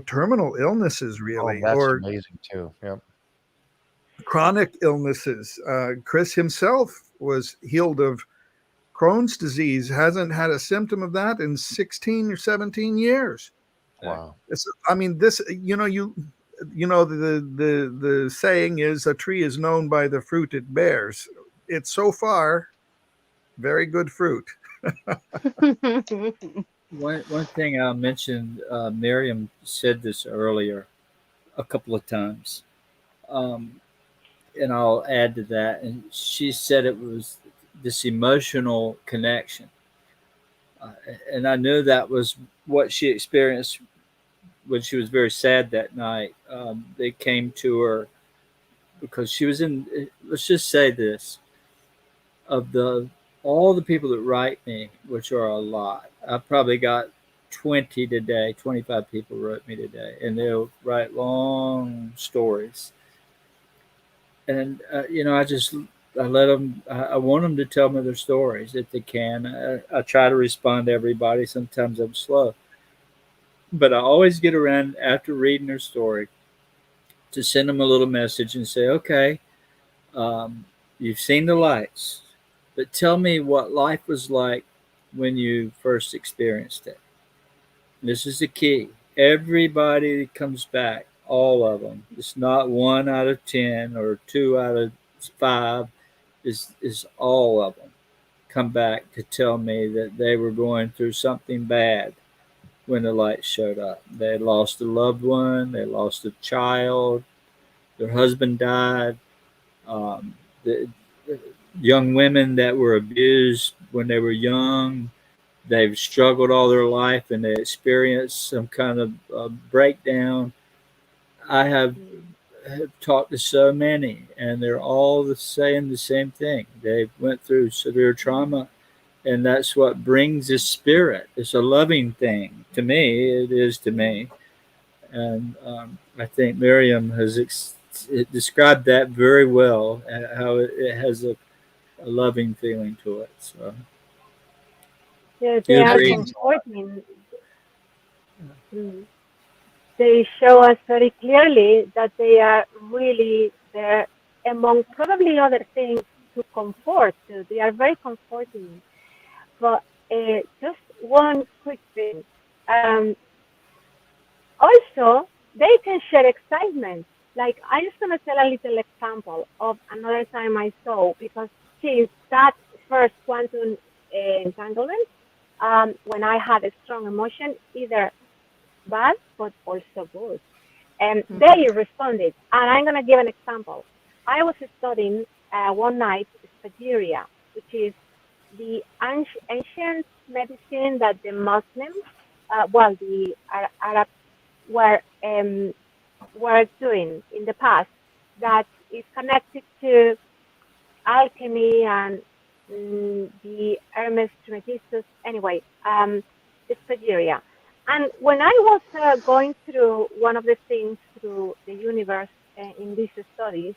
terminal illnesses, Oh, really, that's or amazing too. Yep. chronic illnesses. Chris himself was healed of Crohn's disease, hasn't had a symptom of that in 16 or 17 years. Wow. I mean, this, the saying is a tree is known by the fruit it bears. It's so far very good fruit. One thing I mentioned, Miriam said this earlier a couple of times, and I'll add to that. And she said it was this emotional connection, and I knew that was what she experienced when she was very sad that night. They came to her because she was in. Let's just say this: of the all the people that write me, which are a lot, I've probably got 20 today. 25 people wrote me today, and they'll write long stories. And I let them. I want them to tell me their stories if they can. I try to respond to everybody. Sometimes I'm slow, but I always get around after reading their story to send them a little message and say, okay, you've seen the lights, but tell me what life was like when you first experienced it. This is the key. Everybody that comes back, all of them, it's not 1 out of 10 or 2 out of 5, is all of them come back to tell me that they were going through something bad when the lights showed up. They lost a loved one, they lost a child, their husband died. The young women that were abused when they were young, they've struggled all their life and they experienced some kind of breakdown. I have talked to so many, and they're all saying the same thing. They went through severe trauma, and that's what brings this spirit. It's a loving thing to me. It is to me, and I think Miriam has described that very well. How it has a loving feeling to it. So Yes, they you are agree? comforting. Mm. They show us very clearly that they are really there, among probably other things, to comfort. They are very comforting. But just one quick thing. Um, Also, they can share excitement. Like, I'm just going to tell a little example of another time I saw, because since that first quantum entanglement, when I had a strong emotion, either bad but also good, and they responded. And I'm going to give an example. I was studying one night Spagyria, which is the ancient medicine that the Muslims, the Arab were doing in the past, that is connected to alchemy and the Hermes Trismegistus. Anyway, Spagyria. And when I was going through one of the things through the universe in these studies,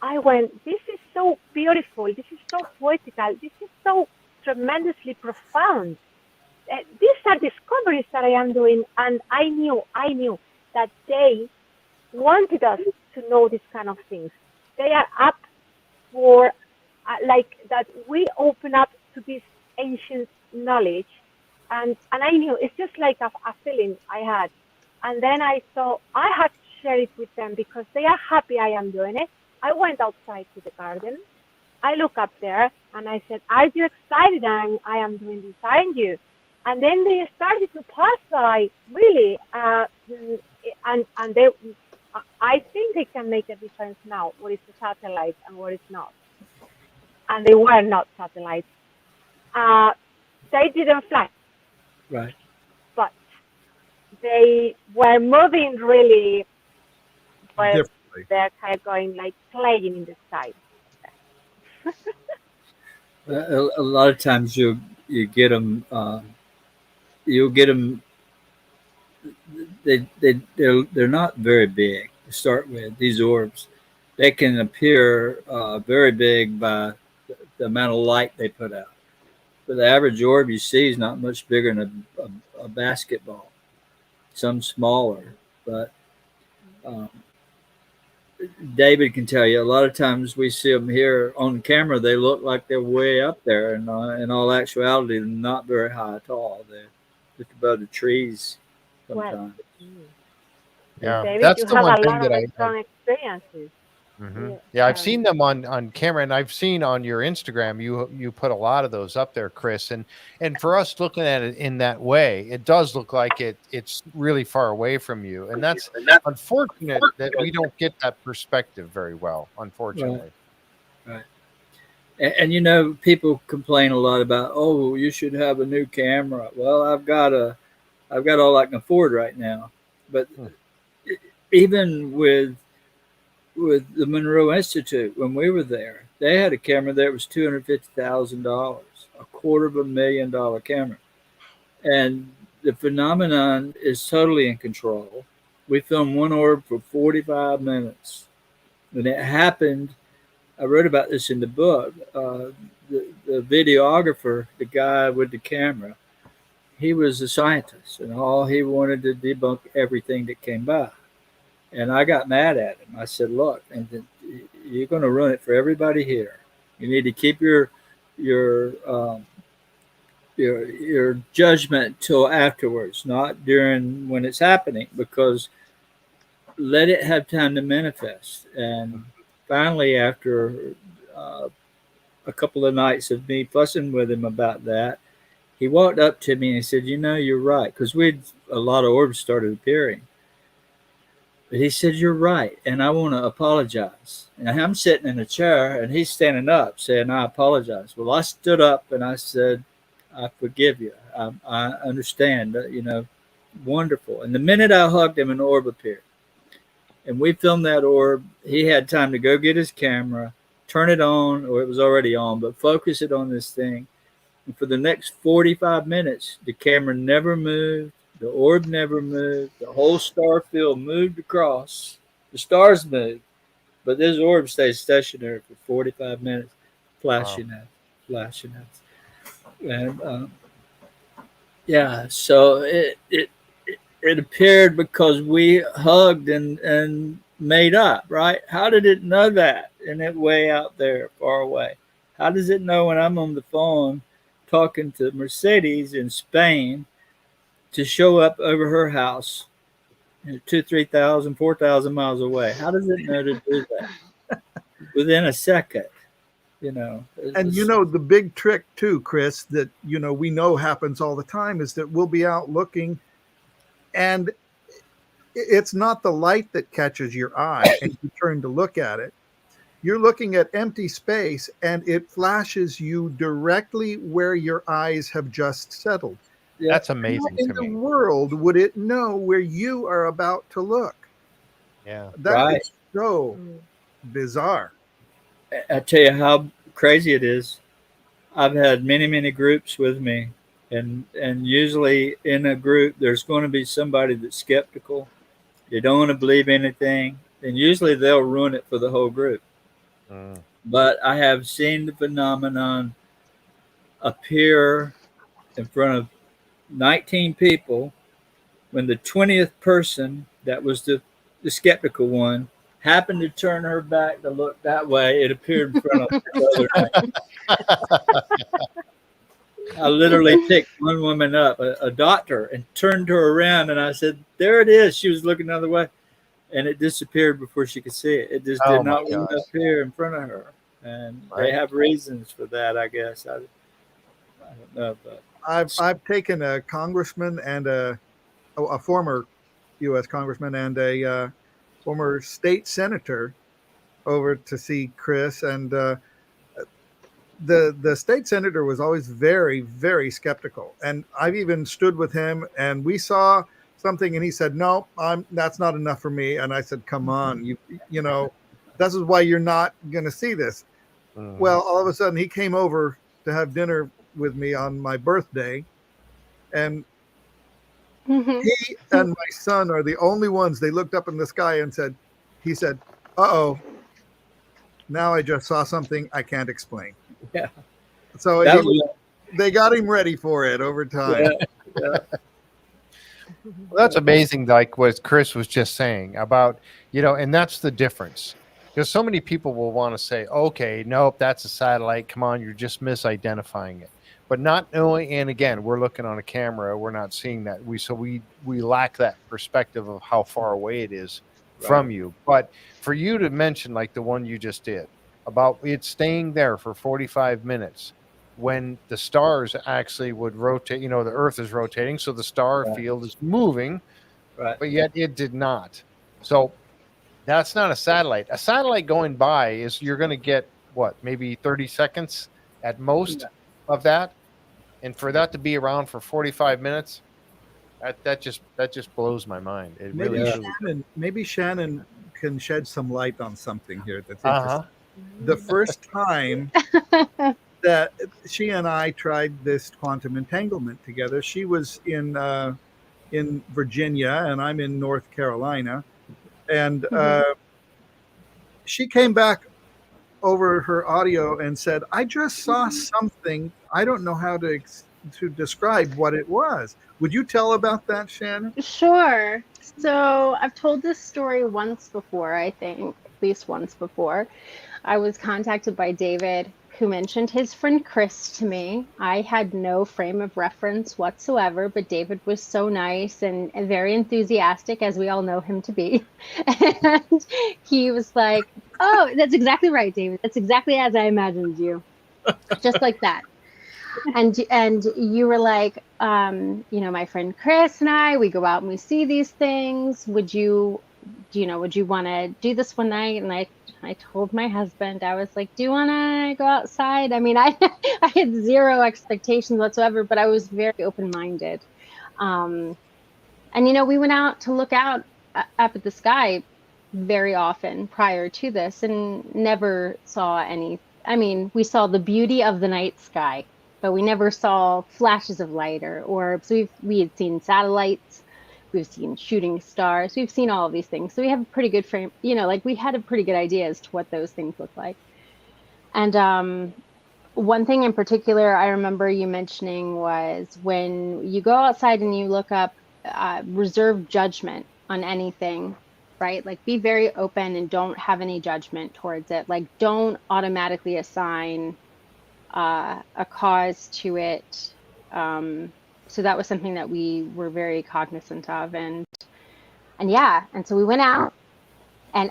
I went, this is so beautiful, this is so poetical, this is so tremendously profound. These are discoveries that I am doing, and I knew that they wanted us to know these kind of things. They are up for like that. We open up to this ancient knowledge, and I knew it's just like a feeling I had, and then I thought I had to share it with them because they are happy I am doing it. I went outside to the garden. I look up there and I said, "Are you excited? I am doing this, aren't you?" And then they started to pass by, really, and they, I think they can make a difference now. What is a satellite and what is not? And they were not satellites. Uh, they didn't fly, Right. but they were moving really, but Differently. they're kind of going like playing in the sky. A lot of times you get them. You'll get them. They're not very big to start with. These orbs, they can appear very big by the amount of light they put out. But the average orb you see is not much bigger than a basketball. Some smaller, but um, David can tell you a lot of times we see them here on camera. They look like they're way up there, and in all actuality, they're not very high at all. They're just above the trees sometimes. Well, Yeah, David, that's you the have one a thing lot that of I strong experiences. Yeah, I've seen them on camera, and I've seen on your Instagram you put a lot of those up there, Chris. And for us looking at it in that way, it does look like it's really far away from you, and that's unfortunate that we don't get that perspective very well. Unfortunately, Right. And you know, people complain a lot about, oh, you should have a new camera. Well, I've got all I can afford right now. But even with the Monroe Institute, when we were there, they had a camera that was $250,000, $250,000 camera, and the phenomenon is totally in control. We filmed one orb for 45 minutes, and it happened. I wrote about this in the book. The videographer, the guy with the camera, he was a scientist, and all he wanted to debunk everything that came by. And I got mad at him. I said, "Look, and you're going to ruin it for everybody here. You need to keep your judgment till afterwards, not during when it's happening, because let it have time to manifest." And finally, after a couple of nights of me fussing with him about that, he walked up to me and he said, "You know, you're right," because a lot of orbs started appearing. But he said, "You're right, and I want to apologize." And I'm sitting in a chair, and he's standing up saying, "I apologize." Well, I stood up and I said, "I forgive you. I understand. You know, wonderful." And the minute I hugged him, an orb appeared. And we filmed that orb. He had time to go get his camera, turn it on, or it was already on, but focus it on this thing. And for the next 45 minutes, the camera never moved. The orb never moved. The whole star field moved across. The stars moved, but this orb stayed stationary for 45 minutes, flashing flashing at. And yeah, so it appeared because we hugged and made up, right? How did it know that? And it way out there, far away. How does it know when I'm on the phone talking to Mercedes in Spain to show up over her house 2,000, 3,000, 4,000 miles away? How does it know to do that within a second? You know, and you know, the big trick too, Chris, that you know we know happens all the time is that we'll be out looking, and it's not the light that catches your eye and you turn to look at it. You're looking at empty space, and it flashes you directly where your eyes have just settled. Yeah. That's amazing How in to me. the world would it know where you are about to look? Yeah, That is so bizarre. I tell you how crazy it is. I've had many groups with me, and usually in a group there's going to be somebody that's skeptical. They don't want to believe anything, and usually they'll ruin it for the whole group. But I have seen the phenomenon appear in front of 19 people. When the 20th person, that was the skeptical one, happened to turn her back to look that way, it appeared in front of the other. I literally picked one woman up, a doctor, and turned her around, and I said, "There it is." She was looking the other way, and it disappeared before she could see it. It just did not want to appear in front of her, and they have reasons for that, I guess. I don't know, but I've taken a congressman and a former U.S. congressman and a former state senator over to see Chris, and the state senator was always very skeptical, and I've even stood with him, and we saw something, and he said, no, that's not enough for me. And I said, come on, you know, this is why you're not going to see this. Well, all of a sudden he came over to have dinner with me on my birthday, and he and my son are the only ones. They looked up in the sky and he said, uh-oh, now I just saw something I can't explain. Yeah. So they got him ready for it over time. Yeah. Well, that's amazing, like what Chris was just saying about, you know, and that's the difference. Because so many people will want to say, okay, nope, that's a satellite. Come on, you're just misidentifying it. But not knowing, and again, we're looking on a camera, we're not seeing that. We lack that perspective of how far away it is from you. But for you to mention, like the one you just did, about it staying there for 45 minutes, when the stars actually would rotate, you know, the Earth is rotating, so the star field is moving, but yet it did not. So that's not a satellite. A satellite going by is, you're going to get what, maybe 30 seconds at most of that, and for that to be around for 45 minutes, that just blows my mind. It maybe Shannon can shed some light on something here that's interesting. The first time that she and I tried this quantum entanglement together, she was in Virginia and I'm in North Carolina, and she came back over her audio and said, I just saw something. I don't know how to describe what it was. Would you tell about that, Shannon? Sure. So I've told this story once before, I think, at least once before. I was contacted by David, who mentioned his friend Chris to me. I had no frame of reference whatsoever, but David was so nice and very enthusiastic, as we all know him to be. And he was like, oh, that's exactly right, David. That's exactly as I imagined you. Just like that. And you were like, you know, my friend Chris and I, we go out and we see these things. Would you want to do this one night? And I told my husband, I was like, do you want to go outside? I mean, I had zero expectations whatsoever, but I was very open-minded. And, you know, we went out to look out up at the sky very often prior to this and never saw any. I mean, we saw the beauty of the night sky, but we never saw flashes of light or orbs. We had seen satellites. We've seen shooting stars. We've seen all of these things. So we have a pretty good frame, you know, like we had a pretty good idea as to what those things look like. And one thing in particular I remember you mentioning was when you go outside and you look up, reserve judgment on anything, right? Like be very open and don't have any judgment towards it. Like don't automatically assign a cause to it. So that was something that we were very cognizant of, and so we went out, and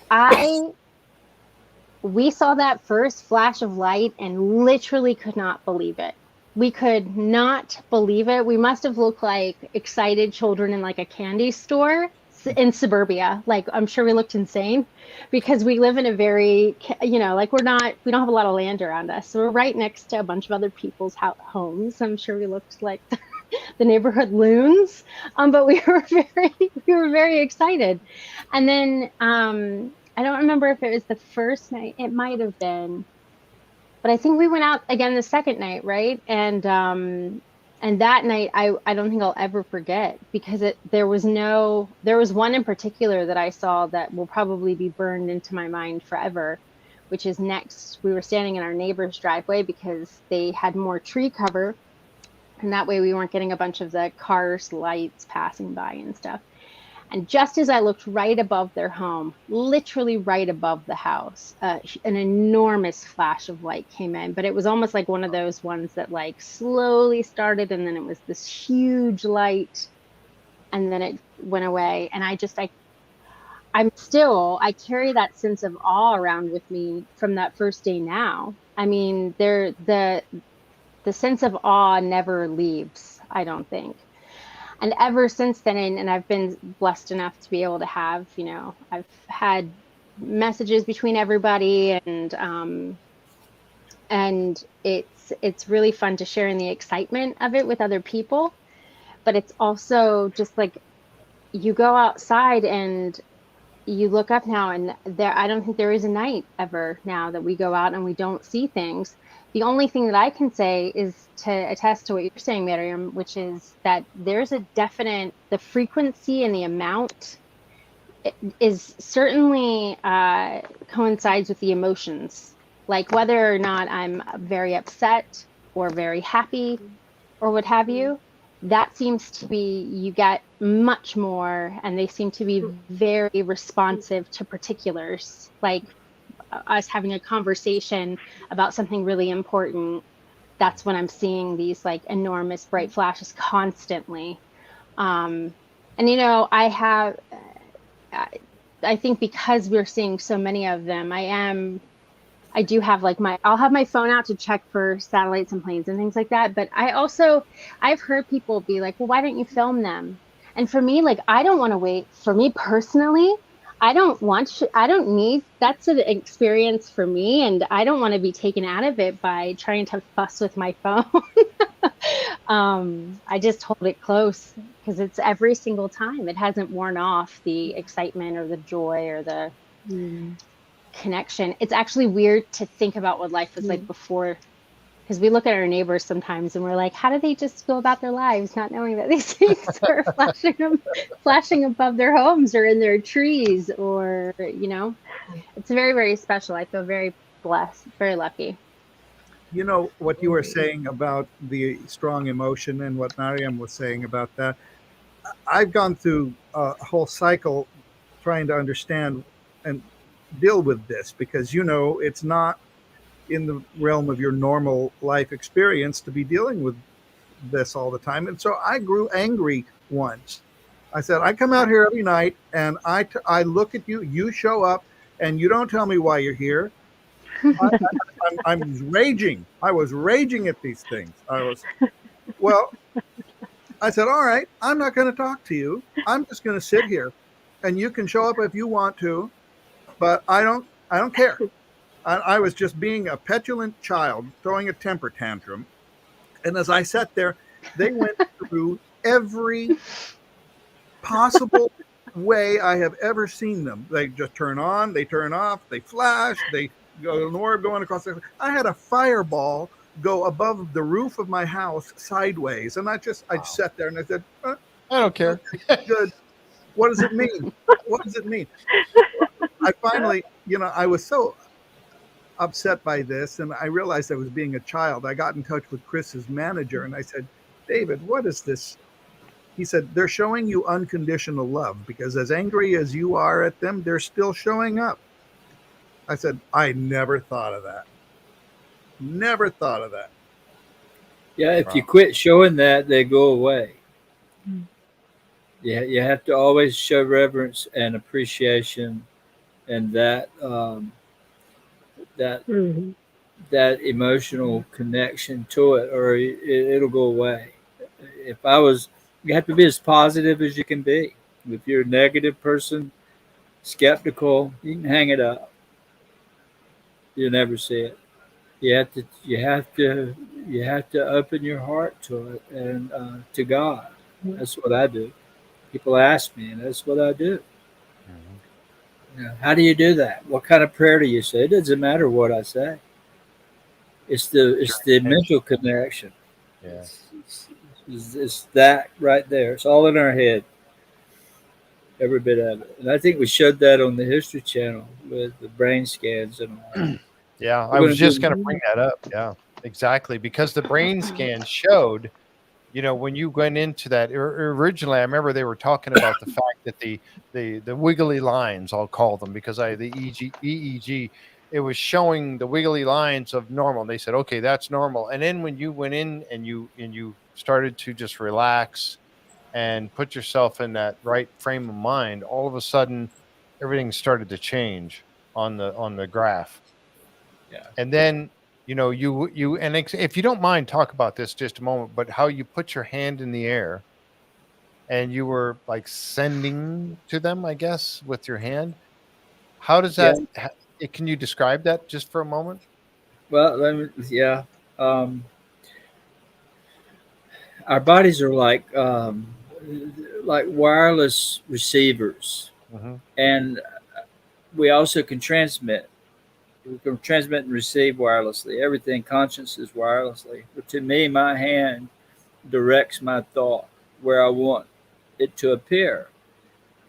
we saw that first flash of light and literally could not believe it. We could not believe it. We must have looked like excited children in like a candy store in suburbia. Like I'm sure we looked insane because we live in a very, you know, like we don't have a lot of land around us. So we're right next to a bunch of other people's homes. I'm sure we looked like the neighborhood loons, but we were very excited. And then I don't remember if it was the first night. It might have been, but I think we went out again the second night, right? And that night I don't think I'll ever forget, because there was one in particular that I saw that will probably be burned into my mind forever, which is we were standing in our neighbor's driveway because they had more tree cover. And that way we weren't getting a bunch of the cars' lights passing by and stuff. And just as I looked right above their home, literally right above the house, an enormous flash of light came in. But it was almost like one of those ones that like slowly started, and then it was this huge light, and then it went away. And I carry that sense of awe around with me from that first day now. I mean, the sense of awe never leaves, I don't think. And ever since then, and I've been blessed enough to be able to have, you know, I've had messages between everybody, and it's really fun to share in the excitement of it with other people. But it's also just like you go outside and you look up now, and I don't think there is a night ever now that we go out and we don't see things. The only thing that I can say is to attest to what you're saying, Mariam, which is that there's a definite, the frequency and the amount is certainly coincides with the emotions. Like whether or not I'm very upset or very happy or what have you, that seems to be, you get much more, and they seem to be very responsive to particulars, like us having a conversation about something really important. That's when I'm seeing these like enormous bright flashes constantly. And I think because we're seeing so many of them, I do have like I'll have my phone out to check for satellites and planes and things like that. But I've heard people be like, well, why don't you film them? And for me, like, I don't want to wait. For me personally, I don't need, that's an experience for me. And I don't want to be taken out of it by trying to fuss with my phone. I just hold it close because it's every single time. It hasn't worn off, the excitement or the joy or the connection. It's actually weird to think about what life was like before, because we look at our neighbors sometimes and we're like, how do they just go about their lives not knowing that these things are flashing above their homes or in their trees, or it's very, very special. I feel very blessed, very lucky. You know what you were saying about the strong emotion and what Mariam was saying about that. I've gone through a whole cycle trying to understand and deal with this, because it's not in the realm of your normal life experience to be dealing with this all the time. And so I grew angry once. I said, I come out here every night and I look at you, you show up, and you don't tell me why you're here. I'm raging. I was raging at these things. I said, all right, I'm not going to talk to you. I'm just going to sit here, and you can show up if you want to, but I don't care. I was just being a petulant child throwing a temper tantrum. And as I sat there, they went through every possible way I have ever seen them. They just turn on, they turn off, they flash, they go an orb going across the. I had a fireball go above the roof of my house sideways, and I sat there and I said, I don't care. Good. What does it mean? What does it mean? I finally, I was so upset by this, and I realized I was being a child. I got in touch with Chris's manager and I said, David, what is this? He said, they're showing you unconditional love, because as angry as you are at them, they're still showing up. I said, I never thought of that. Never thought of that. Yeah, if you quit showing that, they go away. Yeah, you have to always show reverence and appreciation, and that that emotional connection to it, or it'll go away. You have to be as positive as you can be. If you're a negative person, skeptical, you can hang it up. You'll never see it. You have to open your heart to it and to God. That's what I do. People ask me, and that's what I do. How do you do that? What kind of prayer do you say? It doesn't matter what I say. It's the mental connection. Yeah. It's that right there. It's all in our head. Every bit of it. And I think we showed that on the History Channel with the brain scans and all. Yeah, I was just going to bring that up. Yeah, exactly. Because the brain scan showed, when you went into that originally, I remember they were talking about the fact that the wiggly lines, I'll call them, because the EEG, it was showing the wiggly lines of normal. And they said, okay, that's normal. And then when you went in and you started to just relax and put yourself in that right frame of mind, all of a sudden everything started to change on the graph. Yeah. And then if you don't mind, talk about this just a moment, but how you put your hand in the air and you were like sending to them, I guess, with your hand. How does that, can you describe that just for a moment? Well, our bodies are like like wireless receivers, and we also can transmit. We can transmit and receive wirelessly. Everything conscious is wirelessly. But to me, my hand directs my thought where I want it to appear.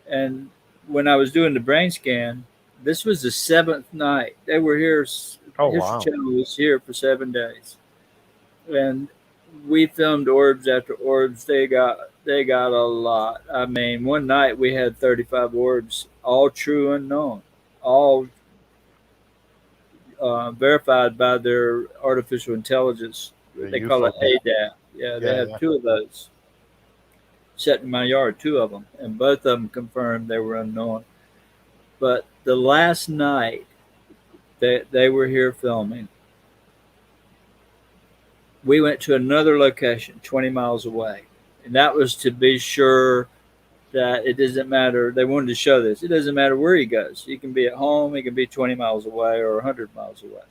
And when I was doing the brain scan, this was the 7th night. They were here. Oh, History wow. Channel was here for 7 days. And we filmed orbs after orbs. They got a lot. I mean, one night we had 35 orbs, all true unknown, all verified by their artificial intelligence. They call it ADAP. Yeah, they had 2 of those set in my yard, 2 of them, and both of them confirmed they were unknown. But the last night they were here filming, we went to another location 20 miles away, and that was to be sure that it doesn't matter. They wanted to show this. It doesn't matter where he goes. He can be at home. He can be 20 miles away or 100 miles away.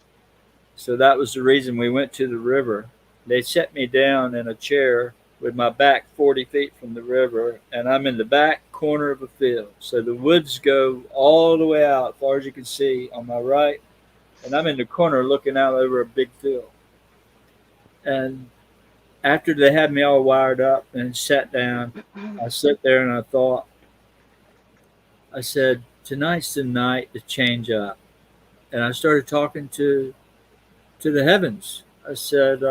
So that was the reason we went to the river. They set me down in a chair with my back 40 feet from the river, and I'm in the back corner of a field. So the woods go all the way out, as far as you can see on my right, and I'm in the corner looking out over a big field. And after they had me all wired up and sat down, I sat there and I thought, I said, tonight's the night to change up. And I started talking to the heavens. I said,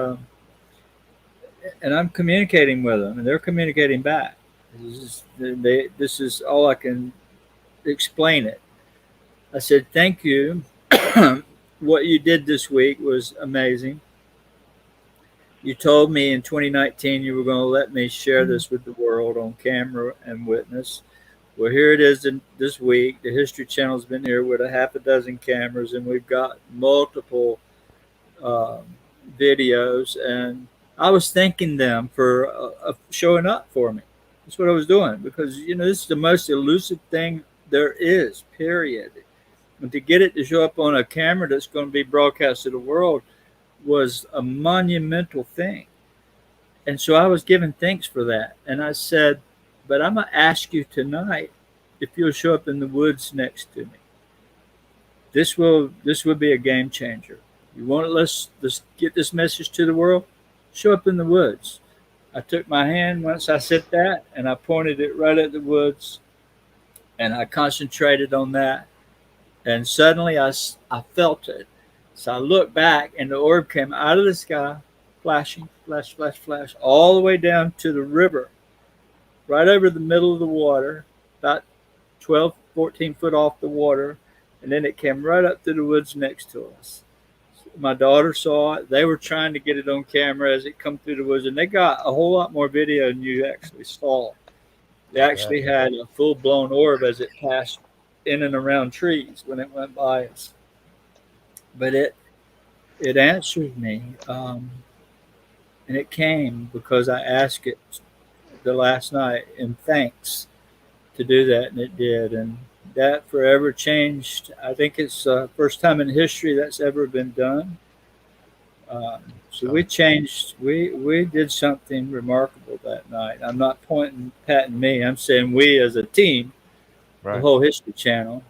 and I'm communicating with them, and they're communicating back. This is all I can explain it. I said, thank you. What you did this week was amazing. You told me in 2019 you were going to let me share this with the world on camera and witness. Well, here it is this week. The History Channel's been here with a half a dozen cameras, and we've got multiple videos. And I was thanking them for showing up for me. That's what I was doing, because, you know, this is the most elusive thing there is, period. And to get it to show up on a camera that's going to be broadcast to the world was a monumental thing. And so I was giving thanks for that. And I said, but I'm going to ask you tonight if you'll show up in the woods next to me. This will be a game changer. You want to let's get this message to the world? Show up in the woods. I took my hand once I said that, and I pointed it right at the woods, and I concentrated on that. And suddenly I felt it. So I looked back, and the orb came out of the sky, flashing, flash, flash, flash, all the way down to the river, right over the middle of the water, about 12, 14 foot off the water. And then it came right up to the woods next to us. My daughter saw it. They were trying to get it on camera as it come through the woods, and they got a whole lot more video than you actually saw. They actually had a full-blown orb as it passed in and around trees when it went by us. But it answered me, and it came because I asked it the last night in thanks to do that, and it did. And that forever changed. I think it's the first time in history that's ever been done. So we changed. We did something remarkable that night. I'm not patting me. I'm saying we as a team, the whole History Channel.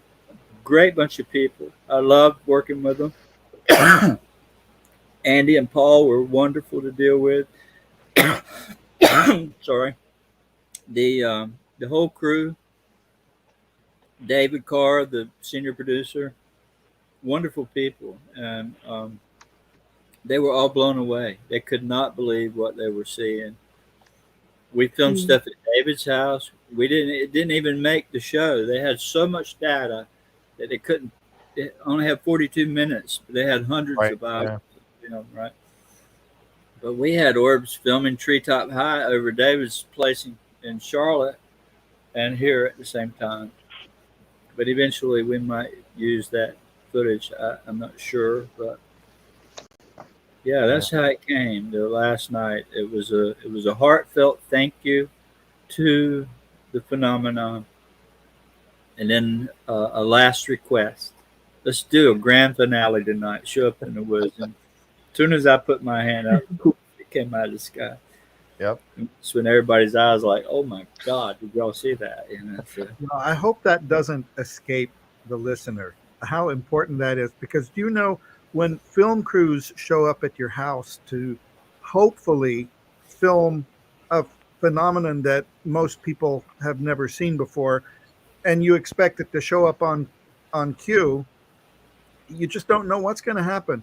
Great bunch of people. I loved working with them. Andy and Paul were wonderful to deal with. Sorry. The whole crew. David Carr, the senior producer, wonderful people, and they were all blown away. They could not believe what they were seeing. We filmed stuff at David's house. It didn't even make the show. They had so much data that they couldn't. It only had 42 minutes. They had hundreds of hours. Right. But we had orbs filming Treetop High over David's place in Charlotte and here at the same time. But eventually we might use that footage. I'm not sure, but yeah, that's how it came. The last night, it was a heartfelt thank you to the phenomenon, and then a last request. Let's do a grand finale tonight. Show up in the woods. And as soon as I put my hand up, it came out of the sky. Yep. It's when everybody's eyes are like, oh my God, did y'all see that? You know, so. I hope that doesn't escape the listener, how important that is, because you know, when film crews show up at your house to hopefully film a phenomenon that most people have never seen before, and you expect it to show up on cue, you just don't know what's going to happen.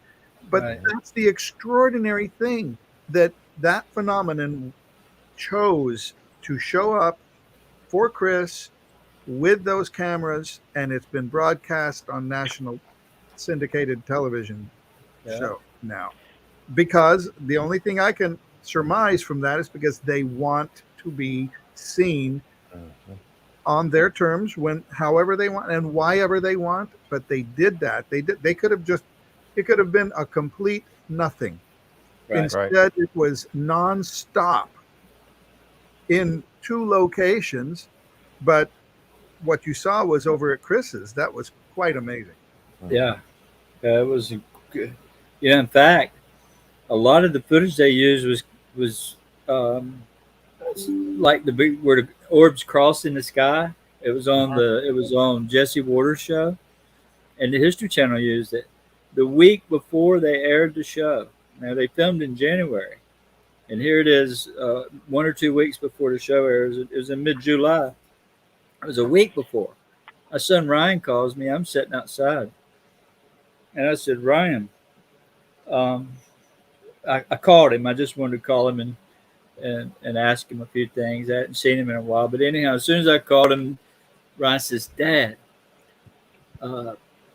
But Right. that's the extraordinary thing, that that phenomenon chose to show up for Chris with those cameras, and it's been broadcast on national syndicated television show now. Because the only thing I can surmise from that is because they want to be seen on their terms, when however they want and whyever they want. But they did that. They could have just, it could have been a complete nothing. Right. Instead, it was nonstop in 2 locations. But what you saw was over at Chris's. That was quite amazing. Yeah. It was good. Yeah. In fact, a lot of the footage they used was like the big where the orbs crossed in the sky. It was on Jesse Waters' show, and the History Channel used it the week before they aired the show. Now they filmed in January, and here it is, 1 or 2 weeks before the show airs. It was in mid-July. It was a week before. My son Ryan calls me. I'm sitting outside, and I said, Ryan, I called him. I just wanted to call him and ask him a few things. I hadn't seen him in a while, but anyhow, as soon as I called him, Ryan says, Dad,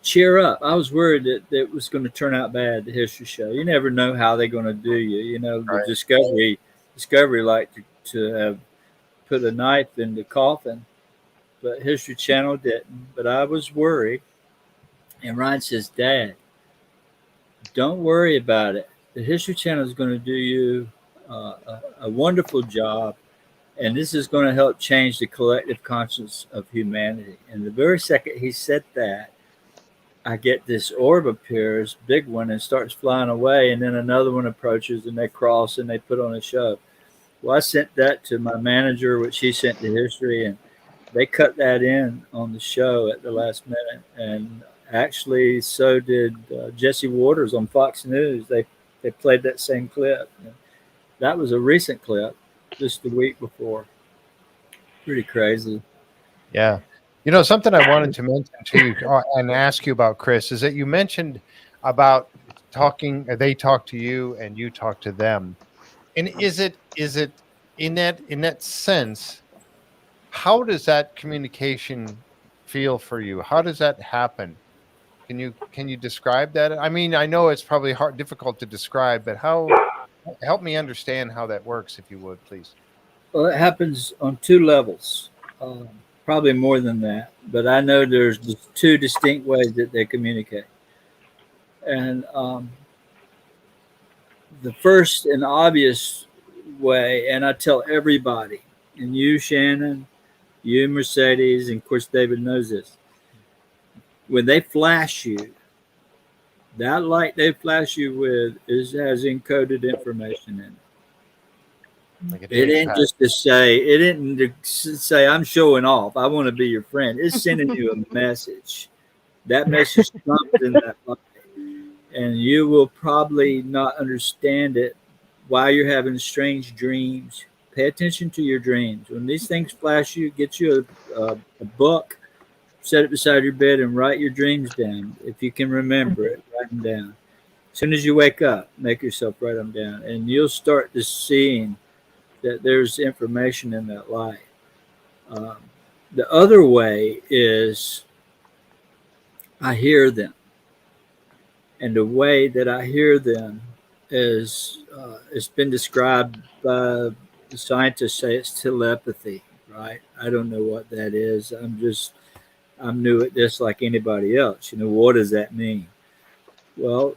cheer up. I was worried that it was going to turn out bad, the history show. You never know how they're going to do you. You know, the Discovery like to have put a knife in the coffin, but History Channel didn't. But I was worried. And Ryan says, Dad, don't worry about it. The History Channel is going to do you a wonderful job, and this is going to help change the collective conscience of humanity. And the very second he said that, I get this orb appears, big one, and starts flying away, and then another one approaches, and they cross, and they put on a show. Well, I sent that to my manager, which he sent to History, and they cut that in on the show at the last minute. And actually, so did Jesse Waters on Fox News. They played that same clip. That was a recent clip, just the week before. Pretty crazy. Yeah. You know, something I wanted to mention to you and ask you about, Chris, is that you mentioned about they talk to you and you talk to them. And is it in that sense, how does that communication feel for you? How does that happen? Can you describe that? I mean, I know it's probably difficult to describe, but help me understand how that works, if you would, please. Well, it happens on 2 levels, probably more than that. But I know there's 2 distinct ways that they communicate. And the first and obvious way, and I tell everybody, and you, Shannon, you, Mercedes, and of course David knows this, when they flash you, that light they flash you with has encoded information in it. Like it didn't just to say, it didn't to say, I'm showing off, I want to be your friend. It's sending you a message. That message comes in that light. And you will probably not understand it while you're having strange dreams. Pay attention to your dreams. When these things flash you, get you a book, set it beside your bed, and write your dreams down. If you can remember it, write them down. As soon as you wake up, make yourself write them down. And you'll start to seeing that there's information in that light. The other way is I hear them. And the way that I hear them is, it's been described by the scientists say it's telepathy, right? I don't know what that is. I'm new at this like anybody else. You know, what does that mean? Well,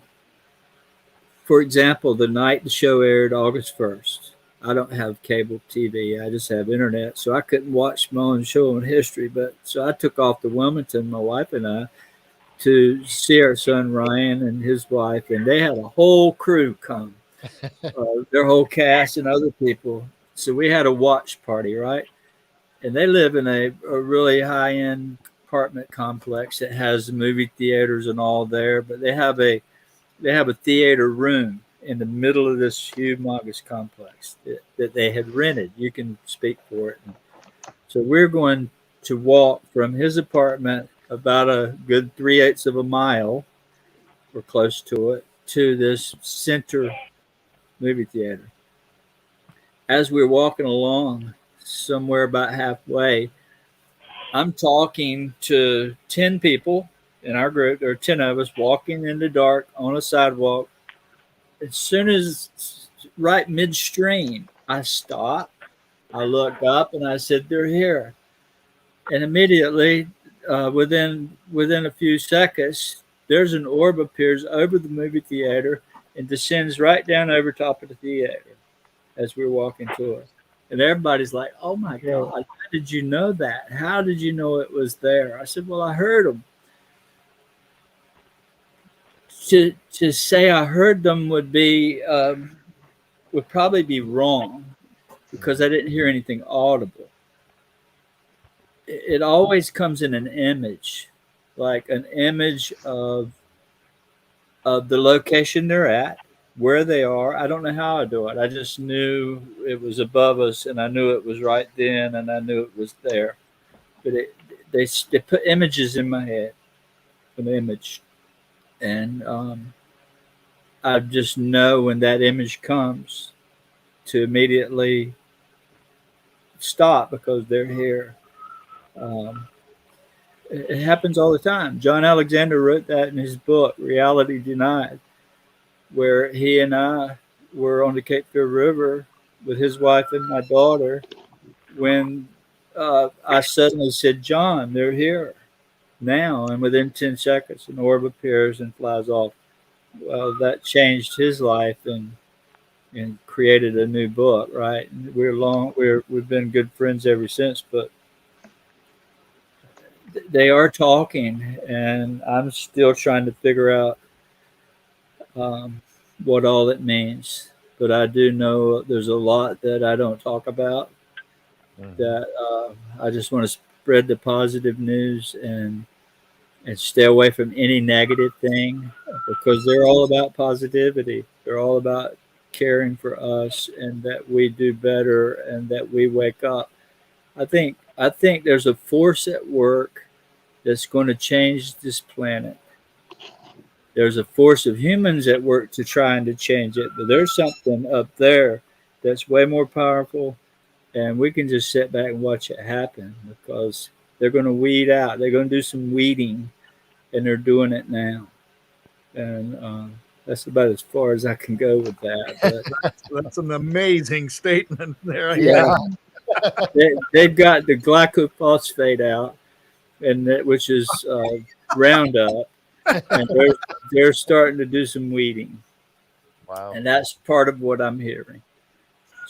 for example, the night the show aired, August 1st, I don't have cable TV. I just have internet. So I couldn't watch my own show on History. But so I took off to Wilmington, my wife and I, to see our son Ryan and his wife, and they had a whole crew come. their whole cast and other people. So we had a watch party, right? And they live in a really high-end apartment complex that has movie theaters and all there, but they have a theater room in the middle of this humongous complex that they had rented. You can speak for it. So we're going to walk from his apartment about a good 3/8 of a mile or close to it to this center movie theater. As we're walking along, somewhere about halfway, I'm talking to 10 people in our group. There are 10 of us walking in the dark on a sidewalk. As soon as right midstream, I stopped. I looked up and I said, "They're here." And immediately, within a few seconds, there's an orb appears over the movie theater and descends right down over top of the theater as we're walking to it. And everybody's like, "Oh my God, how did you know that? How did you know it was there?" I said, "Well, I heard them." To say I heard them would probably be wrong because I didn't hear anything audible. It always comes in an image, like an image of the location they're at, where they are. I don't know how I do it. I just knew it was above us, and I knew it was right then, and I knew it was there. But they put images in my head, an image, and I just know when that image comes to immediately stop because they're here. It happens all the time. John Alexander wrote that in his book, Reality Denied, where he and I were on the Cape Fear River with his wife and my daughter when I suddenly said, "John, they're here now." And within 10 seconds, an orb appears and flies off. Well, that changed his life and created a new book, right? And we've been good friends ever since, but they are talking, and I'm still trying to figure out what all it means. But I do know there's a lot that I don't talk about. That I just want to spread the positive news and stay away from any negative thing because they're all about positivity. They're all about caring for us and that we do better and that we wake up. I think there's a force at work that's going to change this planet. There's a force of humans at work to trying to change it, but there's something up there that's way more powerful, and we can just sit back and watch it happen because they're going to weed out. They're going to do some weeding, and they're doing it now. And that's about as far as I can go with that. But that's an amazing statement there. Yeah. They've got the glycophosphate out, which is Roundup, and they're starting to do some weeding. Wow. And that's part of what I'm hearing.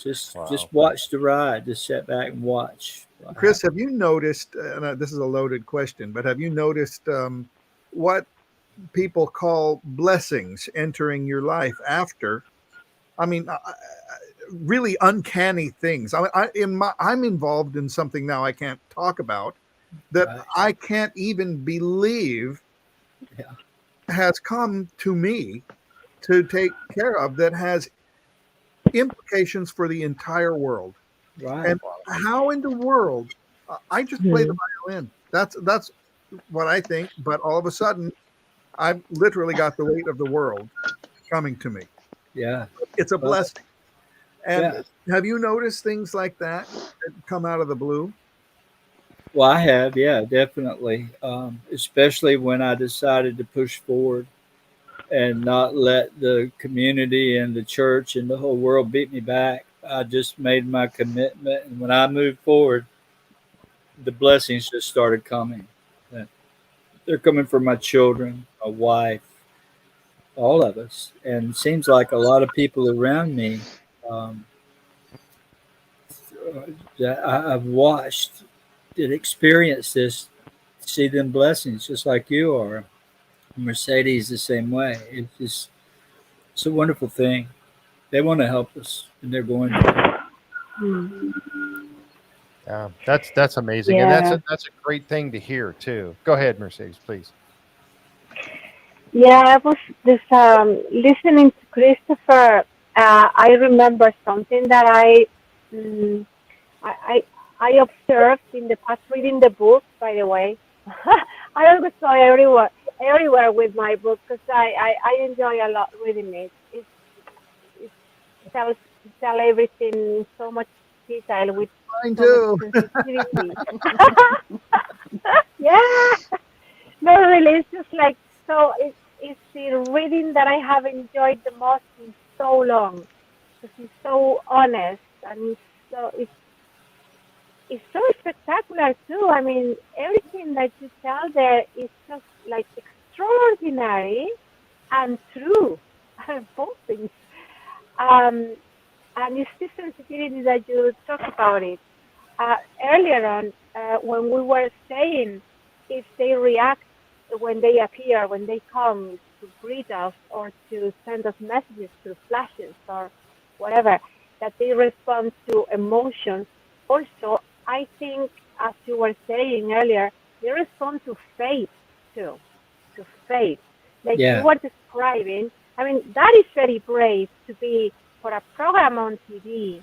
Just watch the ride. Just sit back and watch. Chris, have you noticed, and this is a loaded question, but have you noticed what people call blessings entering your life after? I mean, really uncanny things. I'm involved in something now I can't talk about that I can't even believe has come to me to take care of, that has implications for the entire world. Right. And how in the world, I just play the violin. That's what I think. But all of a sudden, I've literally got the weight of the world coming to me. Yeah. It's a blessing. And have you noticed things like that come out of the blue? Well, I have, yeah, definitely. Especially when I decided to push forward and not let the community and the church and the whole world beat me back. I just made my commitment, and when I moved forward, the blessings just started coming. They're coming for my children, my wife, all of us. And it seems like a lot of people around me that I've watched that experience this, see them blessings just like you are. Mercedes the same way. It's a wonderful thing. they want to help us, and they're going to. Yeah, that's amazing, and that's a great thing to hear too. Go ahead, Mercedes, please. Yeah, I was just listening to Christopher. I remember something that mm, I I observed in the past reading the book. By the way, I always go everywhere with my book because I enjoy a lot reading it. It tells tell everything in so much detail with Mine so much too. sensitivity. Yeah. No, really, it's just like so. It's the reading that I have enjoyed the most in so long because it's so honest and it's so spectacular too. I mean, everything that you tell there is just like extraordinary and true, both things. Um, and it's the sensitivity that you talk about it earlier on when we were saying if they react when they appear, when they come to greet us or to send us messages through flashes or whatever, that they respond to emotions. Also, I think, as you were saying earlier, they respond to faith too, to faith. Like you Yeah, were describing, I mean, that is very brave to be for a program on TV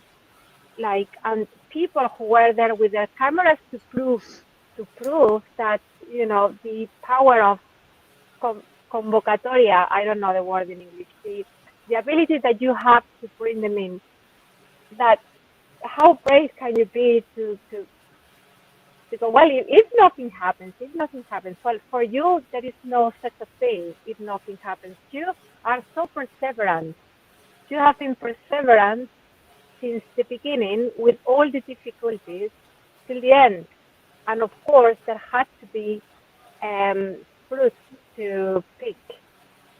like and people who were there with their cameras to prove that the power of convocatoria, I don't know the word in English, the ability that you have to bring them in, that how brave can you be to go, well, if nothing happens, well, for you there is no such a thing. If nothing happens, you are so perseverant, you have been perseverant since the beginning with all the difficulties till the end. And of course, there had to be fruits to pick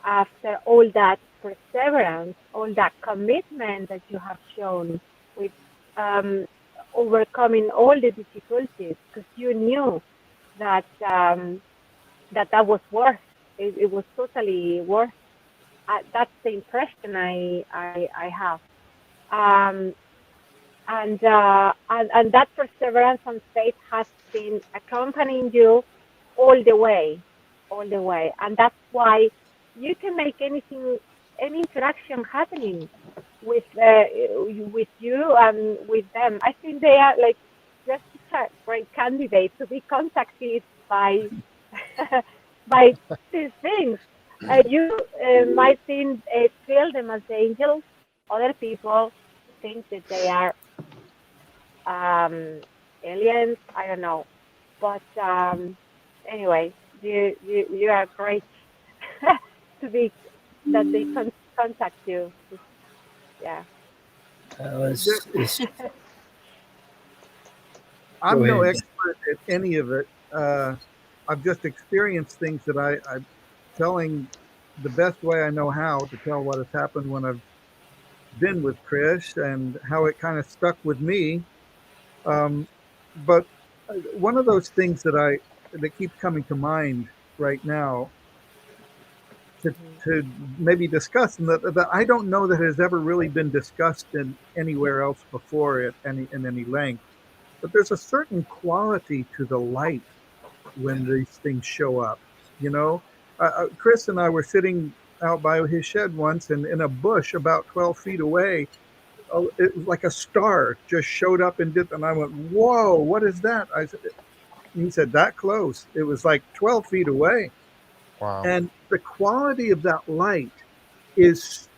after all that perseverance, all that commitment that you have shown with um, overcoming all the difficulties, because you knew that that was worth. It was totally worth. That's the impression I have. Um, and that perseverance and faith has been accompanying you all the way, and that's why you can make any interaction happening with you and with them. I think they are like just a great candidate to be contacted by by these things. You might think feel them as angels. Other people think that they are um, aliens. I don't know, but anyway, you are great to be that they contact you. Yeah. it's Go I'm no ahead. expert at any of it. I've just experienced things that I'm telling the best way I know how to tell what has happened when I've been with Chris and how it kind of stuck with me. Um, but one of those things that keeps coming to mind right now to Mhm. to maybe discuss, and that I don't know that has ever really been discussed in anywhere else before at any length. But there's a certain quality to the light when these things show up. You know, Chris and I were sitting out by his shed once, and in a bush about 12 feet away, it was like a star just showed up and did, and I went, "Whoa, what is that?" He said, "That close." It was like 12 feet away, Wow. and the quality of that light is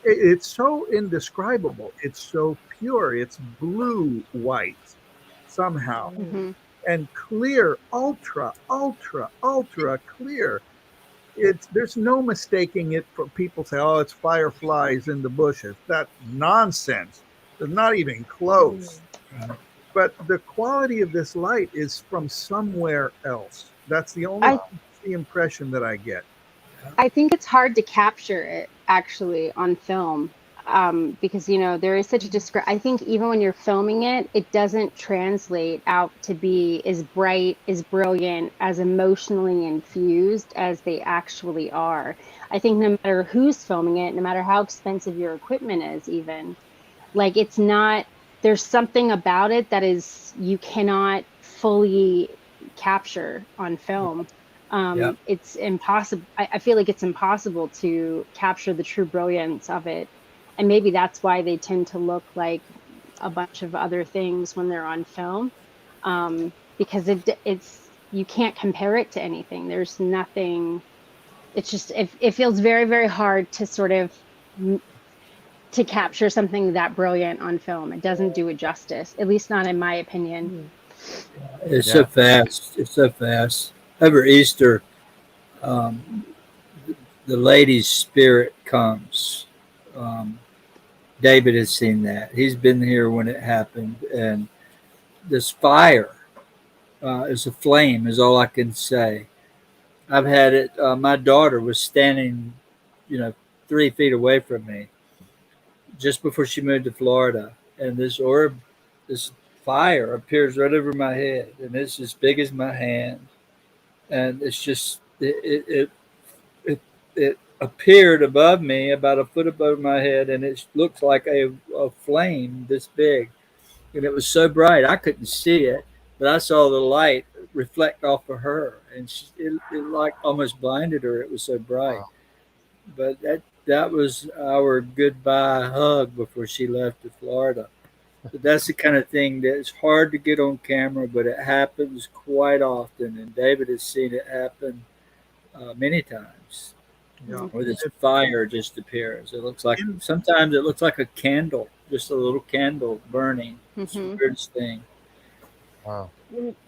it's so indescribable. It's so pure. It's blue white somehow Mm. Hmm. and clear, ultra clear. There's no mistaking it for people say, "Oh, it's fireflies in the bushes." That's nonsense. It's not even close. Mm. But the quality of this light is from somewhere else. That's I the impression that I get. I think it's hard to capture it actually on film. because there is such a I think even when you're filming it, it doesn't translate out to be as bright, as brilliant, as emotionally infused as they actually are. I think no matter who's filming it, no matter how expensive your equipment is, even, like, it's not, there's something about it that is, you cannot fully capture on film. It's impossible. I feel like it's impossible to capture the true brilliance of it. And maybe that's why they tend to look like a bunch of other things when they're on film. Because it's, you can't compare it to anything. There's nothing, it's just, it feels very, very hard to sort of to capture something that brilliant on film. It doesn't do it justice, at least not in my opinion. It's so fast. It's so fast. Over Easter, the lady's spirit comes. David has seen that. He's been here when it happened. And this fire is a flame, is all I can say. I've had it. My daughter was standing, 3 feet away from me just before she moved to Florida. And this orb, this fire appears right over my head. And it's as big as my hand. And it's just, it appeared above me, about a foot above my head, and it looks like a flame this big. And it was so bright, I couldn't see it, but I saw the light reflect off of her, and it like almost blinded her. It was so bright. Wow. But that was our goodbye hug before she left to Florida. But that's the kind of thing that's hard to get on camera, but it happens quite often, and David has seen it happen many times. Where this fire just appears. It looks like, sometimes it looks like a candle, just a little candle burning. It's the weirdest thing. Wow.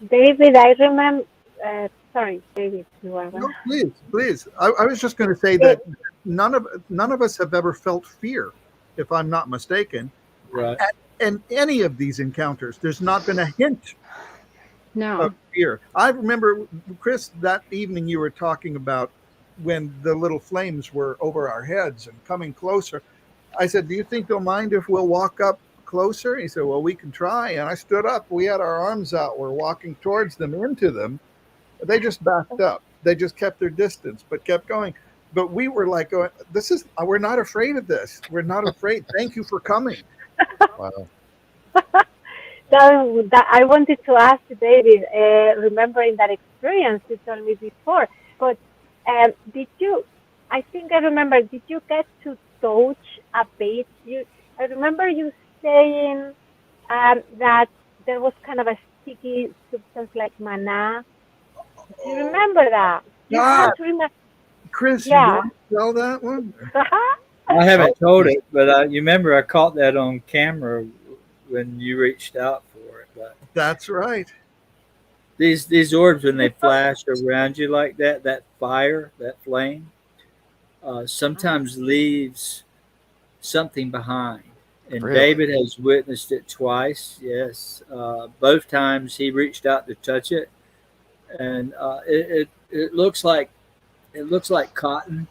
David, I remember, sorry, David. No, please. I was just going to say that none of us have ever felt fear, if I'm not mistaken. Right. And any of these encounters, there's not been a hint of fear. I remember, Chris, that evening you were talking about when the little flames were over our heads and coming closer. I said, do you think they'll mind if we'll walk up closer? He said, well, we can try. And I stood up. We had our arms out. We're walking towards them, into them. They just backed up. They just kept their distance, but kept going. But we were like, we're not afraid of this. We're not afraid. Thank you for coming. Wow. I wanted to ask David, remembering that experience you told me before, but did you, I think I remember, did you get to touch a bait? I remember you saying that there was kind of a sticky substance like manna. Do you remember that? You have to remember. Chris, you want to tell that one? I haven't told it, but you remember I caught that on camera when you reached out for it. But that's right. These orbs, when they flash around you like that fire, that flame, sometimes leaves something behind. And really? David has witnessed it twice. Yes, both times he reached out to touch it, and it looks like cotton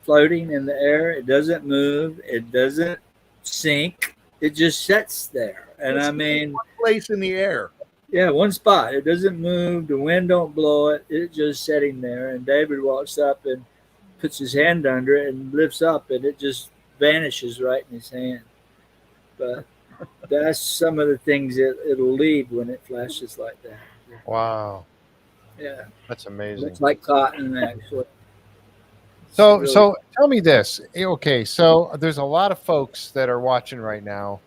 floating in the air. It doesn't move. It doesn't sink. It just sits there. And it's one place in the air. Yeah, one spot. It doesn't move. The wind don't blow it. It's just sitting there. And David walks up and puts his hand under it and lifts up, and it just vanishes right in his hand. But that's some of the things it'll leave when it flashes like that. Wow. Yeah. That's amazing. It's like cotton, actually. So tell me this. Okay, so there's a lot of folks that are watching right now,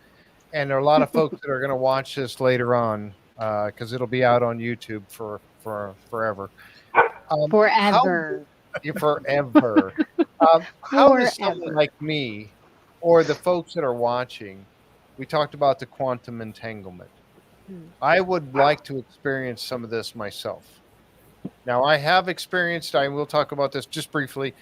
and there are a lot of folks that are going to watch this later on because it'll be out on YouTube for forever. Forever. Forever. How does someone like me or the folks that are watching, we talked about the quantum entanglement. I would like to experience some of this myself. Now, I have experienced, I will talk about this just briefly,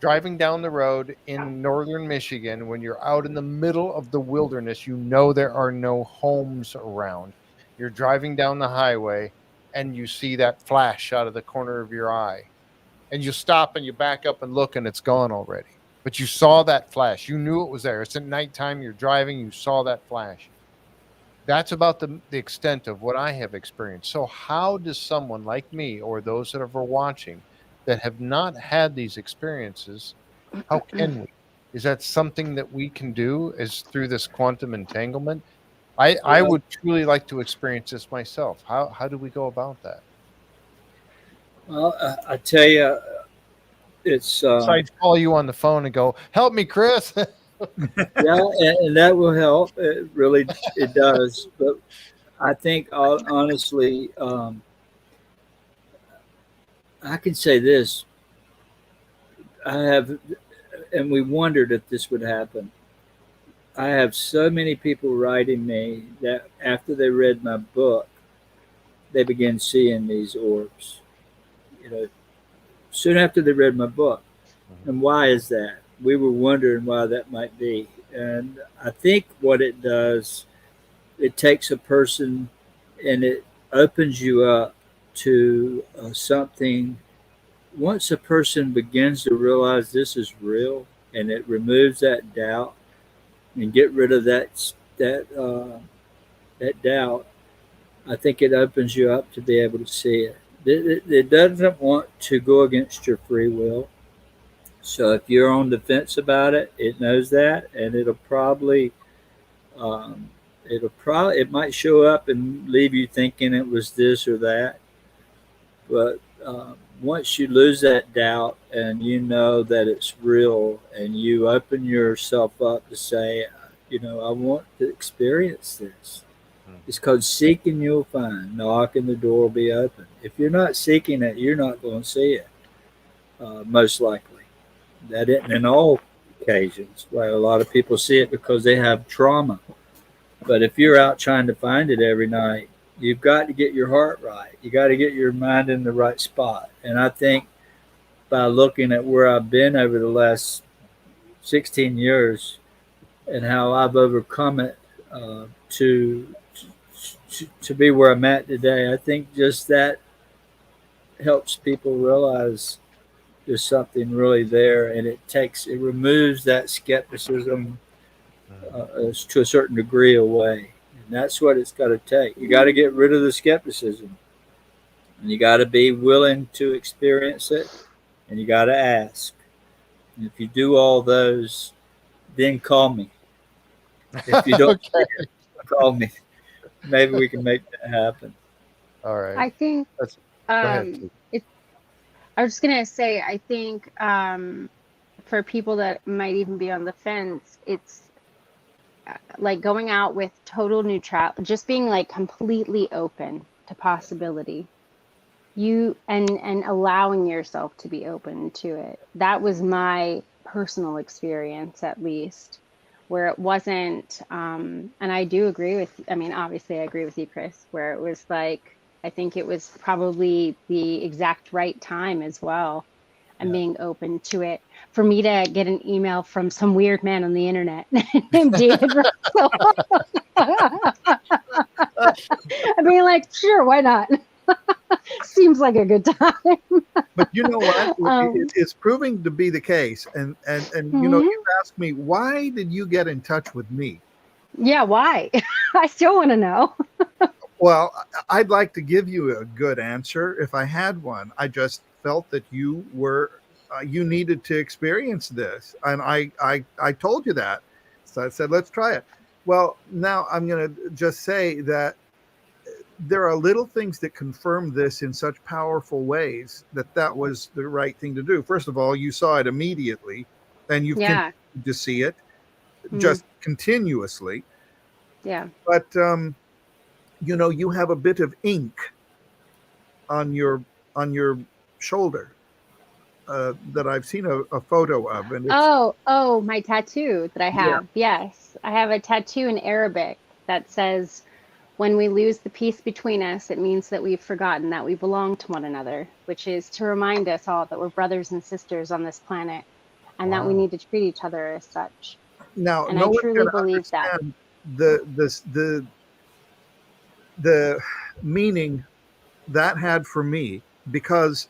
driving down the road in northern Michigan. When you're out in the middle of the wilderness, you know there are no homes around. You're driving down the highway, and you see that flash out of the corner of your eye. And you stop and you back up and look, and it's gone already. but you saw that flash. You knew it was there. It's at nighttime. You're driving. You saw that flash. That's about the extent of what I have experienced. So how does someone like me or those that are watching that have not had these experiences, how can we? Is that something that we can do is through this quantum entanglement? I would truly like to experience this myself. How do we go about that? Well, I tell you, it's Besides call you on the phone and go, help me, Chris. yeah, and that will help. It really it does. But I think honestly, I can say this. I have, and we wondered if this would happen. I have so many people writing me that after they read my book, they began seeing these orbs. You know, soon after they read my book. And why is that? We were wondering why that might be. And I think what it does, it takes a person and it opens you up to something. Once a person begins to realize this is real, and it removes that doubt and get rid of that doubt, I think it opens you up to be able to see it. It doesn't want to go against your free will. So if you're on the fence about it, it knows that, and it might show up and leave you thinking it was this or that. But once you lose that doubt and you know that it's real, and you open yourself up to say, I want to experience this. It's called seeking, you'll find. Knock and the door will be open. If you're not seeking it, you're not going to see it, most likely. That isn't in all occasions. Well, a lot of people see it because they have trauma. But if you're out trying to find it every night, you've got to get your heart right. You got to get your mind in the right spot. And I think by looking at where I've been over the last 16 years and how I've overcome it to be where I'm at today, I think just that helps people realize there's something really there, and it removes that skepticism to a certain degree away. And that's what it's got to take. You got to get rid of the skepticism, and you got to be willing to experience it, and you got to ask. And if you do all those, then call me. If you don't, call me. Maybe we can make that happen. All right. I think go ahead. I was just gonna say, I think for people that might even be on the fence, it's like going out with total neutrality, just being like completely open to possibility. And allowing yourself to be open to it. That was my personal experience, at least, where it wasn't. And I do agree with. I mean, obviously, I agree with you, Chris. Where it was like, I think it was probably the exact right time as well, and being open to it. For me to get an email from some weird man on the internet named David Russell, I mean, like, sure, why not? Seems like a good time. But you know what? It's proving to be the case. And you've asked me, why did you get in touch with me? Yeah, why? I still want to know. Well, I'd like to give you a good answer if I had one. I just felt that you needed to experience this. And I told you that. So I said, let's try it. Well, now I'm going to just say that there are little things that confirm this in such powerful ways that was the right thing to do. First of all, you saw it immediately, and you've continued to see it just continuously. Yeah. But, you have a bit of ink on your shoulder that I've seen a photo of. And it's, my tattoo that I have. Yeah. Yes. I have a tattoo in Arabic that says, when we lose the peace between us, it means that we've forgotten that we belong to one another, which is to remind us all that we're brothers and sisters on this planet, and that we need to treat each other as such. Now, and I truly believe that. The meaning that had for me, because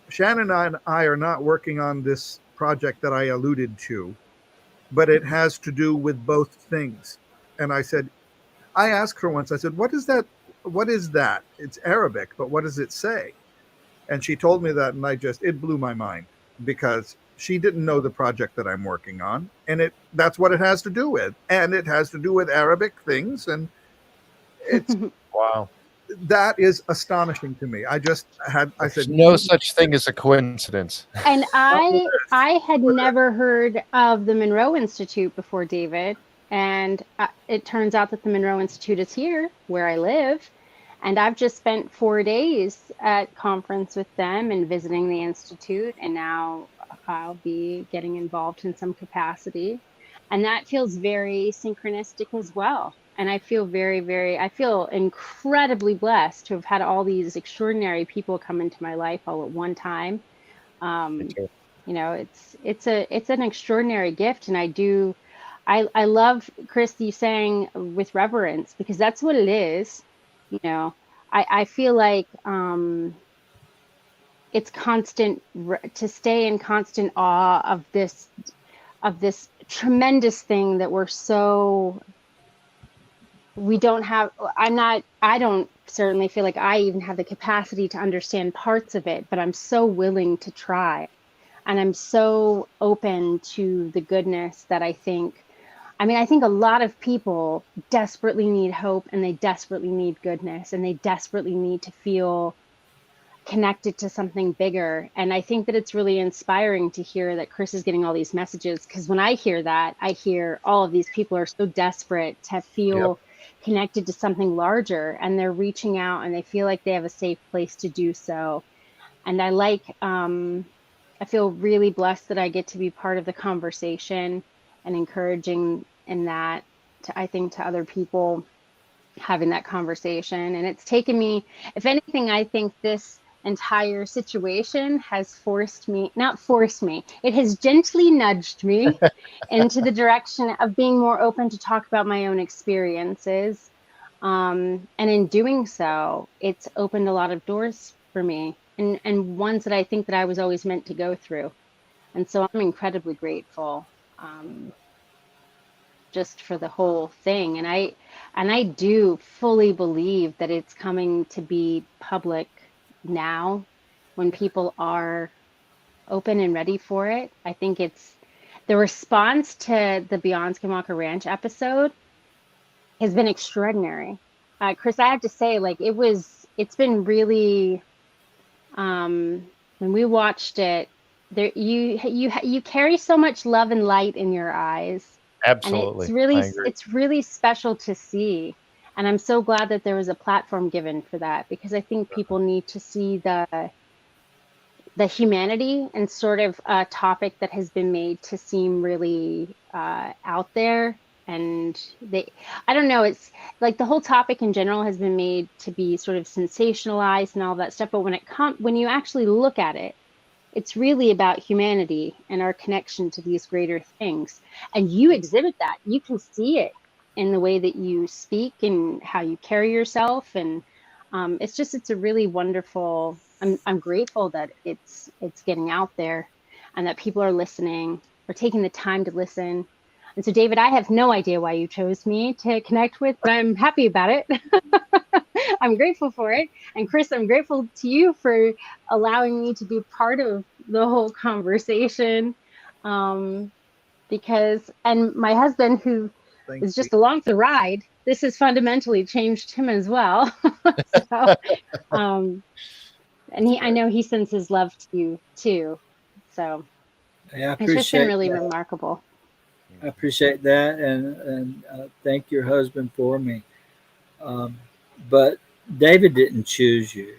Shannon and I are not working on this project that I alluded to, but it has to do with both things. And I asked her once, I said, what is that? What is that? It's Arabic, but what does it say? And she told me that, and it blew my mind, because she didn't know the project that I'm working on. And that's what it has to do with. And it has to do with Arabic things. And it's, wow. That is astonishing to me. I said, no such thing as a coincidence. And I had never heard of the Monroe Institute before, David. And it turns out that the Monroe Institute is here where I live. And I've just spent 4 days at conference with them and visiting the Institute. And now I'll be getting involved in some capacity. And that feels very synchronistic as well. And I feel I feel incredibly blessed to have had all these extraordinary people come into my life all at one time. It's an extraordinary gift. And I love, Chris, you saying with reverence, because that's what it is. I feel like it's constant, to stay in constant awe of this tremendous thing that I don't certainly feel like I even have the capacity to understand parts of it, but I'm so willing to try. And I'm so open to the goodness that I think a lot of people desperately need hope, and they desperately need goodness, and they desperately need to feel connected to something bigger. And I think that it's really inspiring to hear that Chris is getting all these messages, because when I hear that, I hear all of these people are so desperate to feel connected to something larger, and they're reaching out and they feel like they have a safe place to do so. And I feel really blessed that I get to be part of the conversation and encouraging in that, I think, to other people having that conversation. And it's taken me, if anything, I think this entire situation has not forced me, it has gently nudged me into the direction of being more open to talk about my own experiences. And in doing so, it's opened a lot of doors for me, and ones that I think that I was always meant to go through. And so I'm incredibly grateful just for the whole thing. And I do fully believe that it's coming to be public now, when people are open and ready for it. I think it's the response to the Beyond Skinwalker Ranch episode has been extraordinary. Chris, I have to say, like, it's been really, when we watched it, there, you carry so much love and light in your eyes. Absolutely. And it's really special to see. And I'm so glad that there was a platform given for that, because I think people need to see the humanity and sort of a topic that has been made to seem really out there. And I don't know, it's like the whole topic in general has been made to be sort of sensationalized and all that stuff. But when you actually look at it, it's really about humanity and our connection to these greater things. And you exhibit that. You can see it in the way that you speak and how you carry yourself. And it's a really wonderful, I'm grateful that it's getting out there, and that people are listening, or taking the time to listen. And so, David, I have no idea why you chose me to connect with, but I'm happy about it. I'm grateful for it. And Chris, I'm grateful to you for allowing me to be part of the whole conversation. Because, and my husband, who is just along for the ride, this has fundamentally changed him as well. So, and I know he sends his love to you too. So it's just been really remarkable. I appreciate that, and thank your husband for me. But David didn't choose you,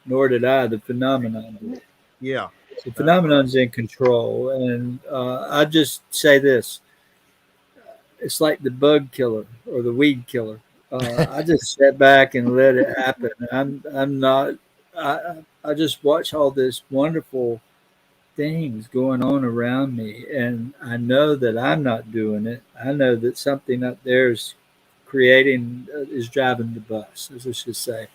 nor did I. The phenomenon did. Yeah. The phenomenon's in control. And I just say this. It's like the bug killer or the weed killer. I just sat back and let it happen. I'm not, I just watch all this wonderful things going on around me, and I know that I'm not doing it. I know that something up there is creating, is driving the bus, as I should say.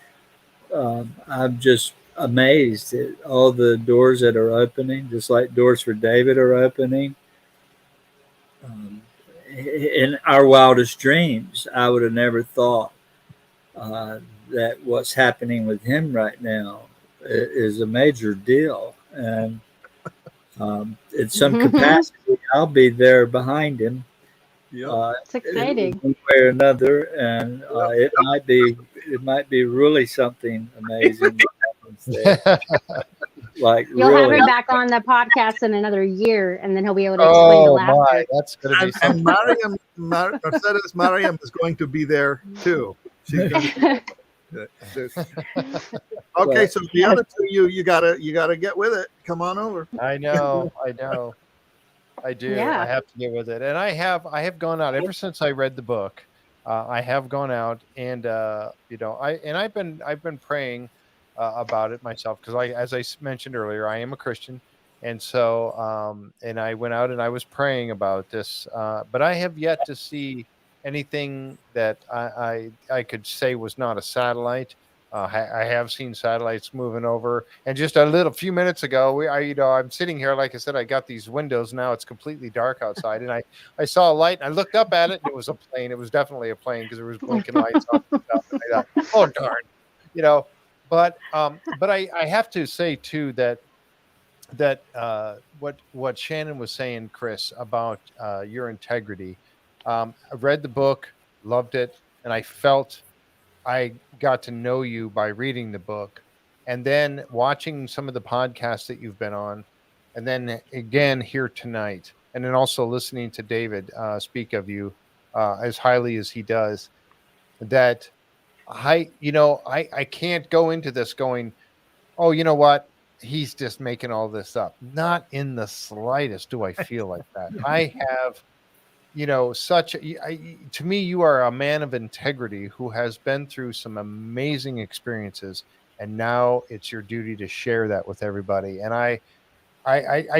amazed at all the doors that are opening, just like doors for David are opening. In our wildest dreams, I would have never thought that what's happening with him right now is a major deal. And in some capacity, I'll be there behind him. It's exciting. One way or another, and it might be really something amazing that happens there. Like You'll really. have him back on the podcast in another year, and then he'll be able to explain the laughter. My, that's going to be something. And Mercedes Mariam is going to be there too. She's going to okay, so the other two, you gotta get with it. Come on over. I know. I do. Yeah. I have to get with it, and I have gone out ever since I read the book. I have gone out, and I've been praying about it myself because as I mentioned earlier, I am a Christian, and so and I went out and I was praying about this, but I have yet to see anything that I could say was not a satellite. I have seen satellites moving over, and just a few minutes ago, I'm sitting here, like I said, I got these windows now. It's completely dark outside, and I saw a light, and I looked up at it, and it was a plane. It was definitely a plane because there was blinking lights on and stuff. And I thought, oh darn, But I have to say too that what Shannon was saying, Chris, about your integrity. I read the book, loved it, and I felt I got to know you by reading the book, and then watching some of the podcasts that you've been on, and then again here tonight, and then also listening to David speak of you as highly as he does. That I can't go into this going, oh, you know what? He's just making all this up. Not in the slightest do I feel like that. I have, to me, you are a man of integrity who has been through some amazing experiences, and now it's your duty to share that with everybody. And I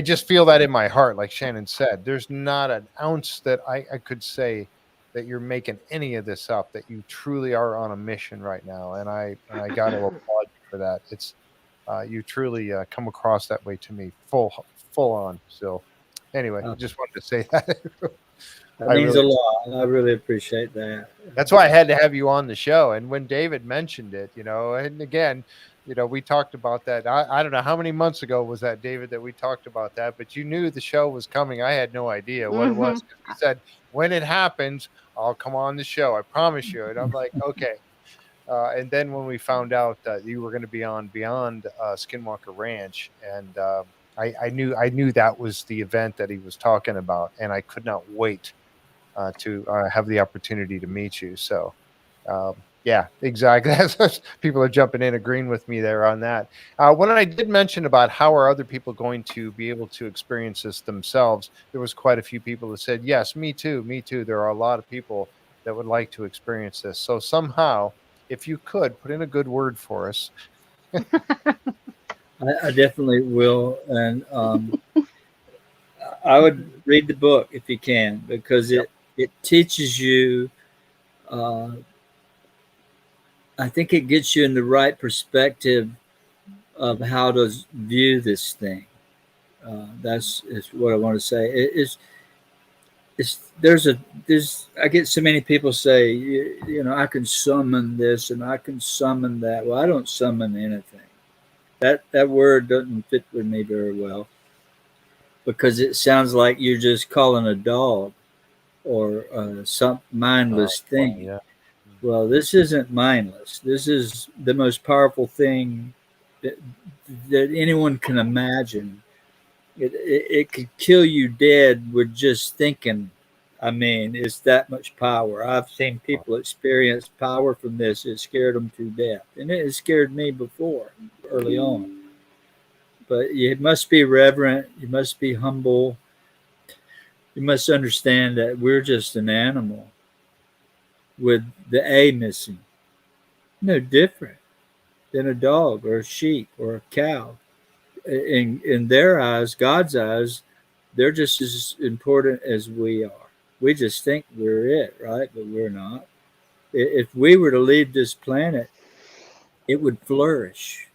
just feel that in my heart, like Shannon said. There's not an ounce that I could say that you're making any of this up, that you truly are on a mission right now. And I got to applaud you for that. It's you truly come across that way to me, full on. So anyway, I just wanted to say that. That means a lot. I really appreciate that. That's why I had to have you on the show. And when David mentioned it, and again, we talked about that. I don't know how many months ago was that, David, that we talked about that, but you knew the show was coming. I had no idea what it was. He said, when it happens, I'll come on the show. I promise you. And I'm like, okay. And then when we found out that you were going to be on Beyond Skinwalker Ranch, and I knew that was the event that he was talking about, and I could not wait to have the opportunity to meet you. So, yeah, exactly. People are jumping in, agreeing with me there on that. When I did mention about how are other people going to be able to experience this themselves, there was quite a few people that said, yes, me too. There are a lot of people that would like to experience this. So somehow, if you could put in a good word for us. I definitely will. And I would read the book if you can, because it teaches you, I think it gets you in the right perspective of how to view this thing. That's what I want to say. I get so many people say, I can summon this and I can summon that. Well, I don't summon anything. That word doesn't fit with me very well, because it sounds like you're just calling a dog or some mindless thing. Yeah. Well, this isn't mindless. This is the most powerful thing that anyone can imagine. It could kill you dead with just thinking. I mean, it's that much power. I've seen people experience power from this. It scared them to death. And it has scared me before, early on. But you must be reverent. You must be humble. You must understand that we're just an animal with the A missing. No different than a dog or a sheep or a cow. In their eyes, God's eyes, they're just as important as we are. We just think we're it, right? But we're not. If we were to leave this planet, it would flourish.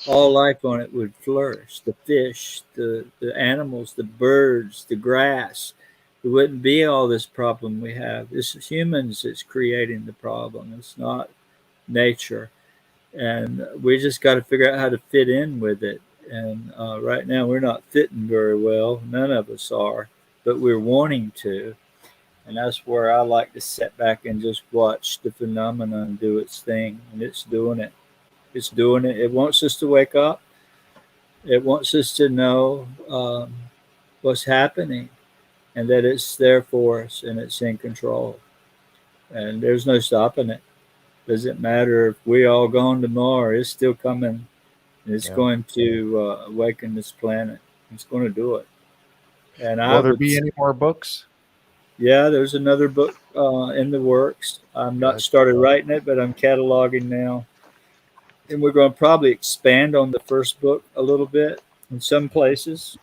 all life on it would flourish. The fish, the animals, the birds, the grass. There wouldn't be all this problem we have. This is humans that's creating the problem. It's not nature. And we just got to figure out how to fit in with it. And right now we're not fitting very well. None of us are, but we're wanting to. And that's where I like to sit back and just watch the phenomenon do its thing. And it's doing it. It's doing it. It wants us to wake up. It wants us to know what's happening and that it's there for us and it's in control. And there's no stopping it. Doesn't matter if we all gone tomorrow, it's still coming. It's going to awaken this planet. It's going to do it. And will there be any more books? Yeah, there's another book in the works. I'm not started writing it, but I'm cataloging now. And we're going to probably expand on the first book a little bit in some places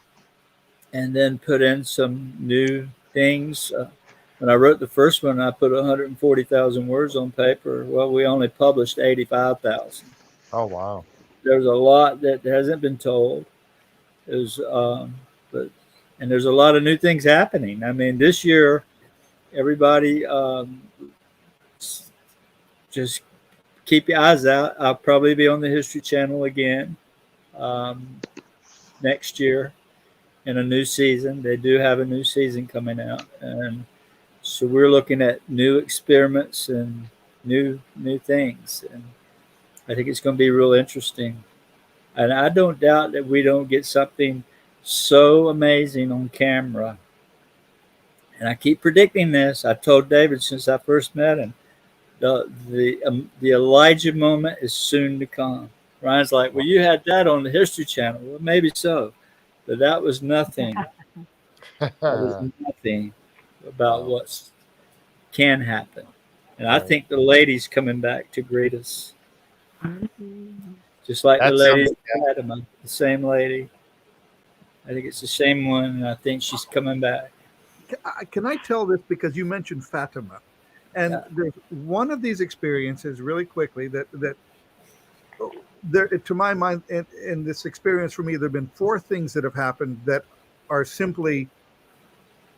and then put in some new things. When I wrote the first one, I put 140,000 words on paper. Well, we only published 85,000. Oh, wow. There's a lot that hasn't been told. And there's a lot of new things happening. I mean, this year, everybody just keep your eyes out. I'll probably be on the History Channel again next year in a new season. They do have a new season coming out. And so we're looking at new experiments and new things. And I think it's going to be real interesting. And I don't doubt that we don't get something so amazing on camera. And I keep predicting this. I told David since I first met him, the Elijah moment is soon to come. Ryan's like, well, you had that on the History Channel. Well, maybe so. But that was nothing. That was nothing about what can happen. And I think the lady's coming back to greet us. Just like the lady at Fatima, the same lady. I think it's the same one, and I think she's coming back. Can I tell this because you mentioned Fatima? And there's one of these experiences really quickly that there, to my mind, in this experience for me, there have been 4 things that have happened that are simply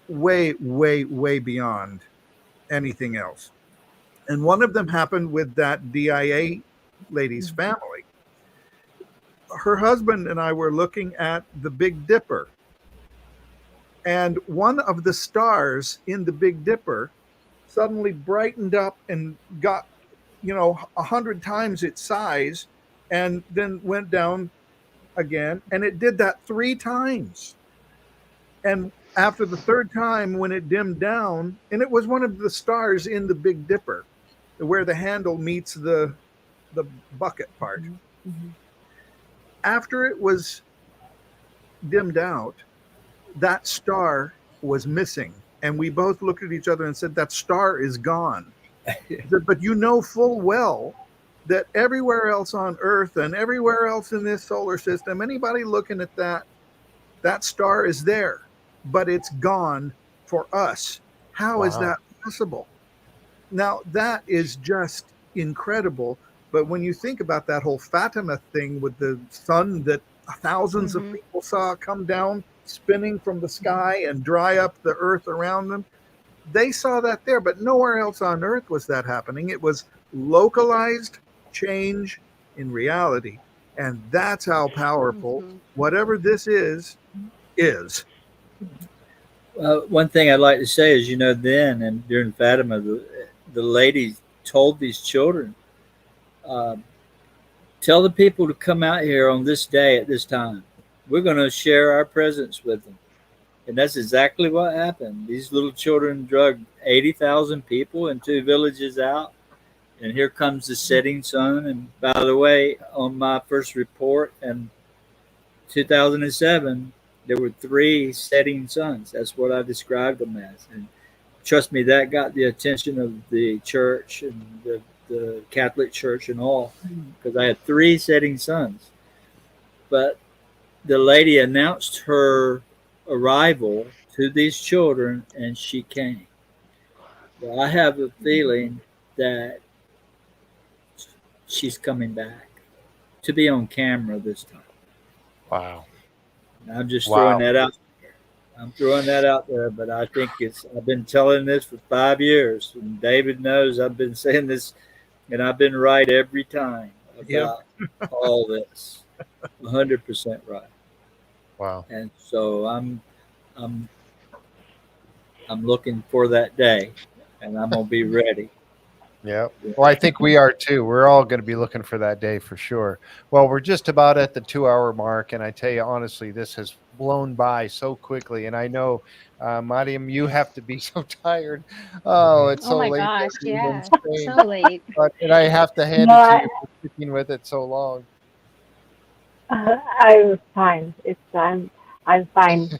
way, way, way beyond anything else. And one of them happened with that DIA lady's family. Her husband and I were looking at the Big Dipper. And one of the stars in the Big Dipper suddenly brightened up and got, 100 times its size and then went down again. And it did that 3 times. And after the 3rd time, when it dimmed down, and it was one of the stars in the Big Dipper, where the handle meets the bucket part. Mm-hmm. After it was dimmed out, that star was missing. And we both looked at each other and said, that star is gone. But you know full well that everywhere else on Earth and everywhere else in this solar system, anybody looking at that star is there, but it's gone for us. How is that possible? Now, that is just incredible. But when you think about that whole Fatima thing with the sun that thousands of people saw come down, spinning from the sky and dry up the earth around them, they saw that there, but nowhere else on Earth was that happening. It was localized change in reality. And that's how powerful whatever this is. One thing I'd like to say is, then and during Fatima, the lady told these children, tell the people to come out here on this day at this time. We're going to share our presence with them. And that's exactly what happened. These little children drugged 80,000 people in 2 villages out. And here comes the setting sun. And by the way, on my first report in 2007, there were 3 setting suns. That's what I described them as. And trust me, that got the attention of the church and the Catholic Church and all, because I had 3 setting suns. But the lady announced her arrival to these children, and she came. Well, I have a feeling that she's coming back. to be on camera this time. Wow. And I'm just Wow. throwing that out. I'm throwing that out there, but I think I've been telling this for 5 years, and David knows I've been saying this, and I've been right every time about all this. 100% right. Wow. And so I'm looking for that day, and I'm gonna be ready. Yeah. Well, I think we are too. We're all going to be looking for that day for sure. Well, we're just about at the 2-hour mark. And I tell you, honestly, this has blown by so quickly. And I know, Mariam, you have to be so tired. Oh, it's Oh so my late. gosh, There in yeah. Spain. So late. And I have to hand No, it to you for sticking with it so long. I'm fine. I'm fine.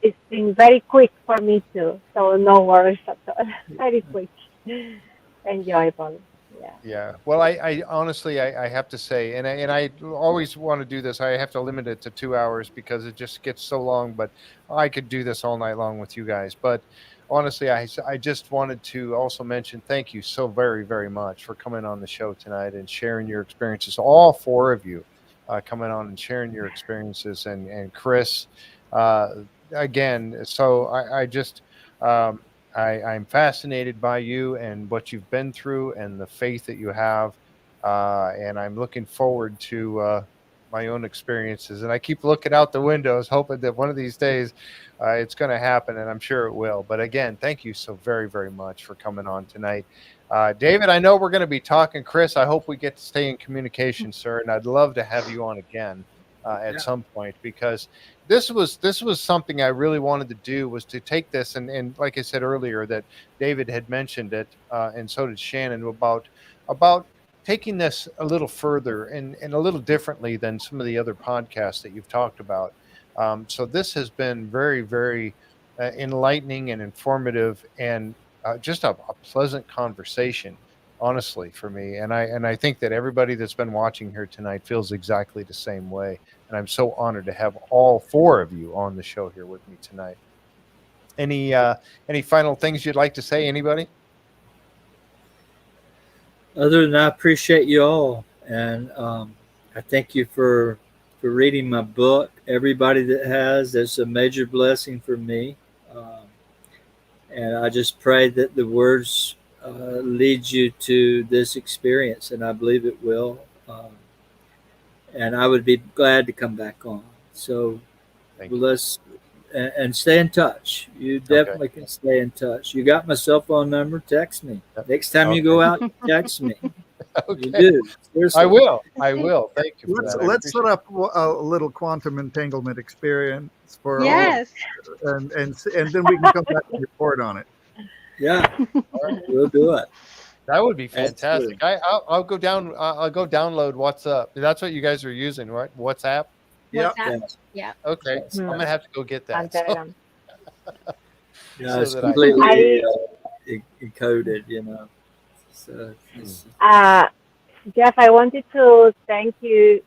It's been very quick for me too, so no worries at all. Very quick, enjoyable. Yeah. Yeah. Well, I honestly, I have to say, and I always want to do this. I have to limit it to 2 hours because it just gets so long. But I could do this all night long with you guys. But honestly, I just wanted to also mention thank you so very, very much for coming on the show tonight and sharing your experiences. All four of you coming on and sharing your experiences, and Chris, uh, again. So I just. I'm fascinated by you and what you've been through and the faith that you have. And I'm looking forward to my own experiences. And I keep looking out the windows, hoping that one of these days it's going to happen. And I'm sure it will. But again, thank you so very, very much for coming on tonight. David, I know we're going to be talking. Chris, I hope we get to stay in communication, sir. And I'd love to have you on again at some point, because this was something I really wanted to do, was to take this and like I said earlier, that David had mentioned it, and so did Shannon, about taking this a little further and a little differently than some of the other podcasts that you've talked about. So this has been very, very enlightening and informative, and just a pleasant conversation, honestly, for me. And I think that everybody that's been watching here tonight feels exactly the same way. And I'm so honored to have all four of you on the show here with me tonight. Any final things you'd like to say, anybody? Other than I appreciate you all, and I thank you for reading my book. Everybody that has, that's a major blessing for me. And I just pray that the words lead you to this experience, and I believe it will. And I would be glad to come back on. So let's and stay in touch. You definitely can stay in touch. You got my cell phone number. Text me next time you go out. Text me. Okay. You do. Seriously. I will. Thank you. Let's set up a little quantum entanglement experience for Yes. all, and then we can come back and report on it. Yeah, we'll do it. That would be fantastic. I'll go down. I'll go download WhatsApp. That's what you guys are using, right? WhatsApp. Yeah. Okay. So I'm gonna have to go get that. So. Yeah, it's completely encoded, you know. So, Jeff, I wanted to thank you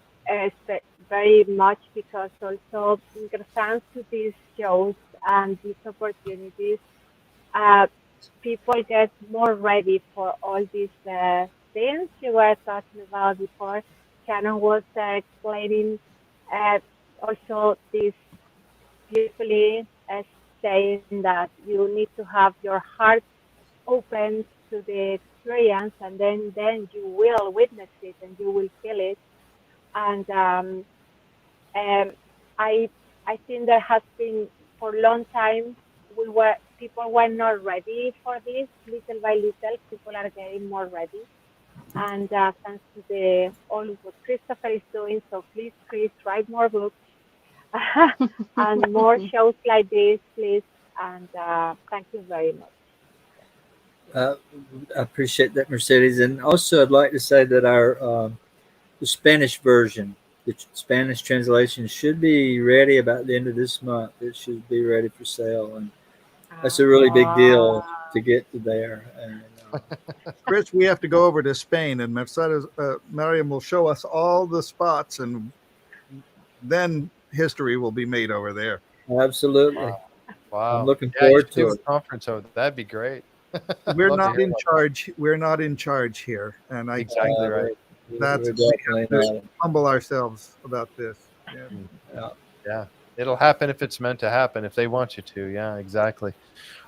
very much, because also thanks to these shows and these opportunities, people get more ready for all these things you were talking about before. Shannon was explaining also this beautifully, saying that you need to have your heart open to the experience, and then you will witness it and you will feel it. And I think there has been, for a long time, people were not ready for this. Little by little, people are getting more ready, and thanks to all of what Christopher is doing. So please, Chris, write more books and more shows like this, please. And thank you very much. I appreciate that, Mercedes. And also, I'd like to say that our the Spanish version, the Spanish translation, should be ready about the end of this month. It should be ready for sale, and that's a really big deal to get to there. And, Chris, we have to go over to Spain, and Mercedes, Mariam will show us all the spots, and then history will be made over there. Absolutely. Wow. I'm looking forward to a conference over. That'd be great. We're not in charge. We're not in charge here, and exactly right. That's We're we definitely have to humble ourselves about this. Yeah. Yeah. It'll happen if it's meant to happen, if they want you to. Yeah, exactly.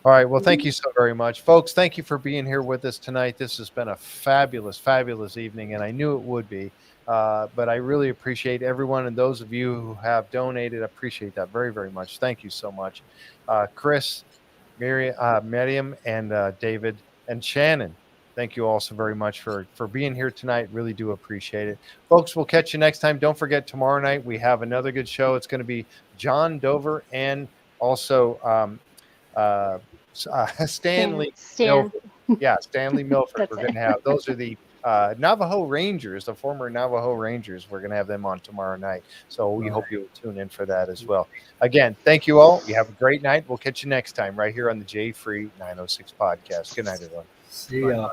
All right. Well, thank you so very much, folks. Thank you for being here with us tonight. This has been a fabulous, fabulous evening, and I knew it would be. But I really appreciate everyone and those of you who have donated. I appreciate that very, very much. Thank you so much. Chris, Mariam, and David, and Shannon. Thank you all so very much for being here tonight. Really do appreciate it. Folks, we'll catch you next time. Don't forget, tomorrow night we have another good show. It's going to be John Dover and also Stanley Stan. Milford. Yeah, Stanley Milford. That's We're it. going to have those are the Navajo Rangers, the former Navajo Rangers. We're going to have them on tomorrow night. So we hope you'll tune in for that as well. Again, thank you all. You have a great night. We'll catch you next time right here on the J Free 906 podcast. Good night, everyone. See ya.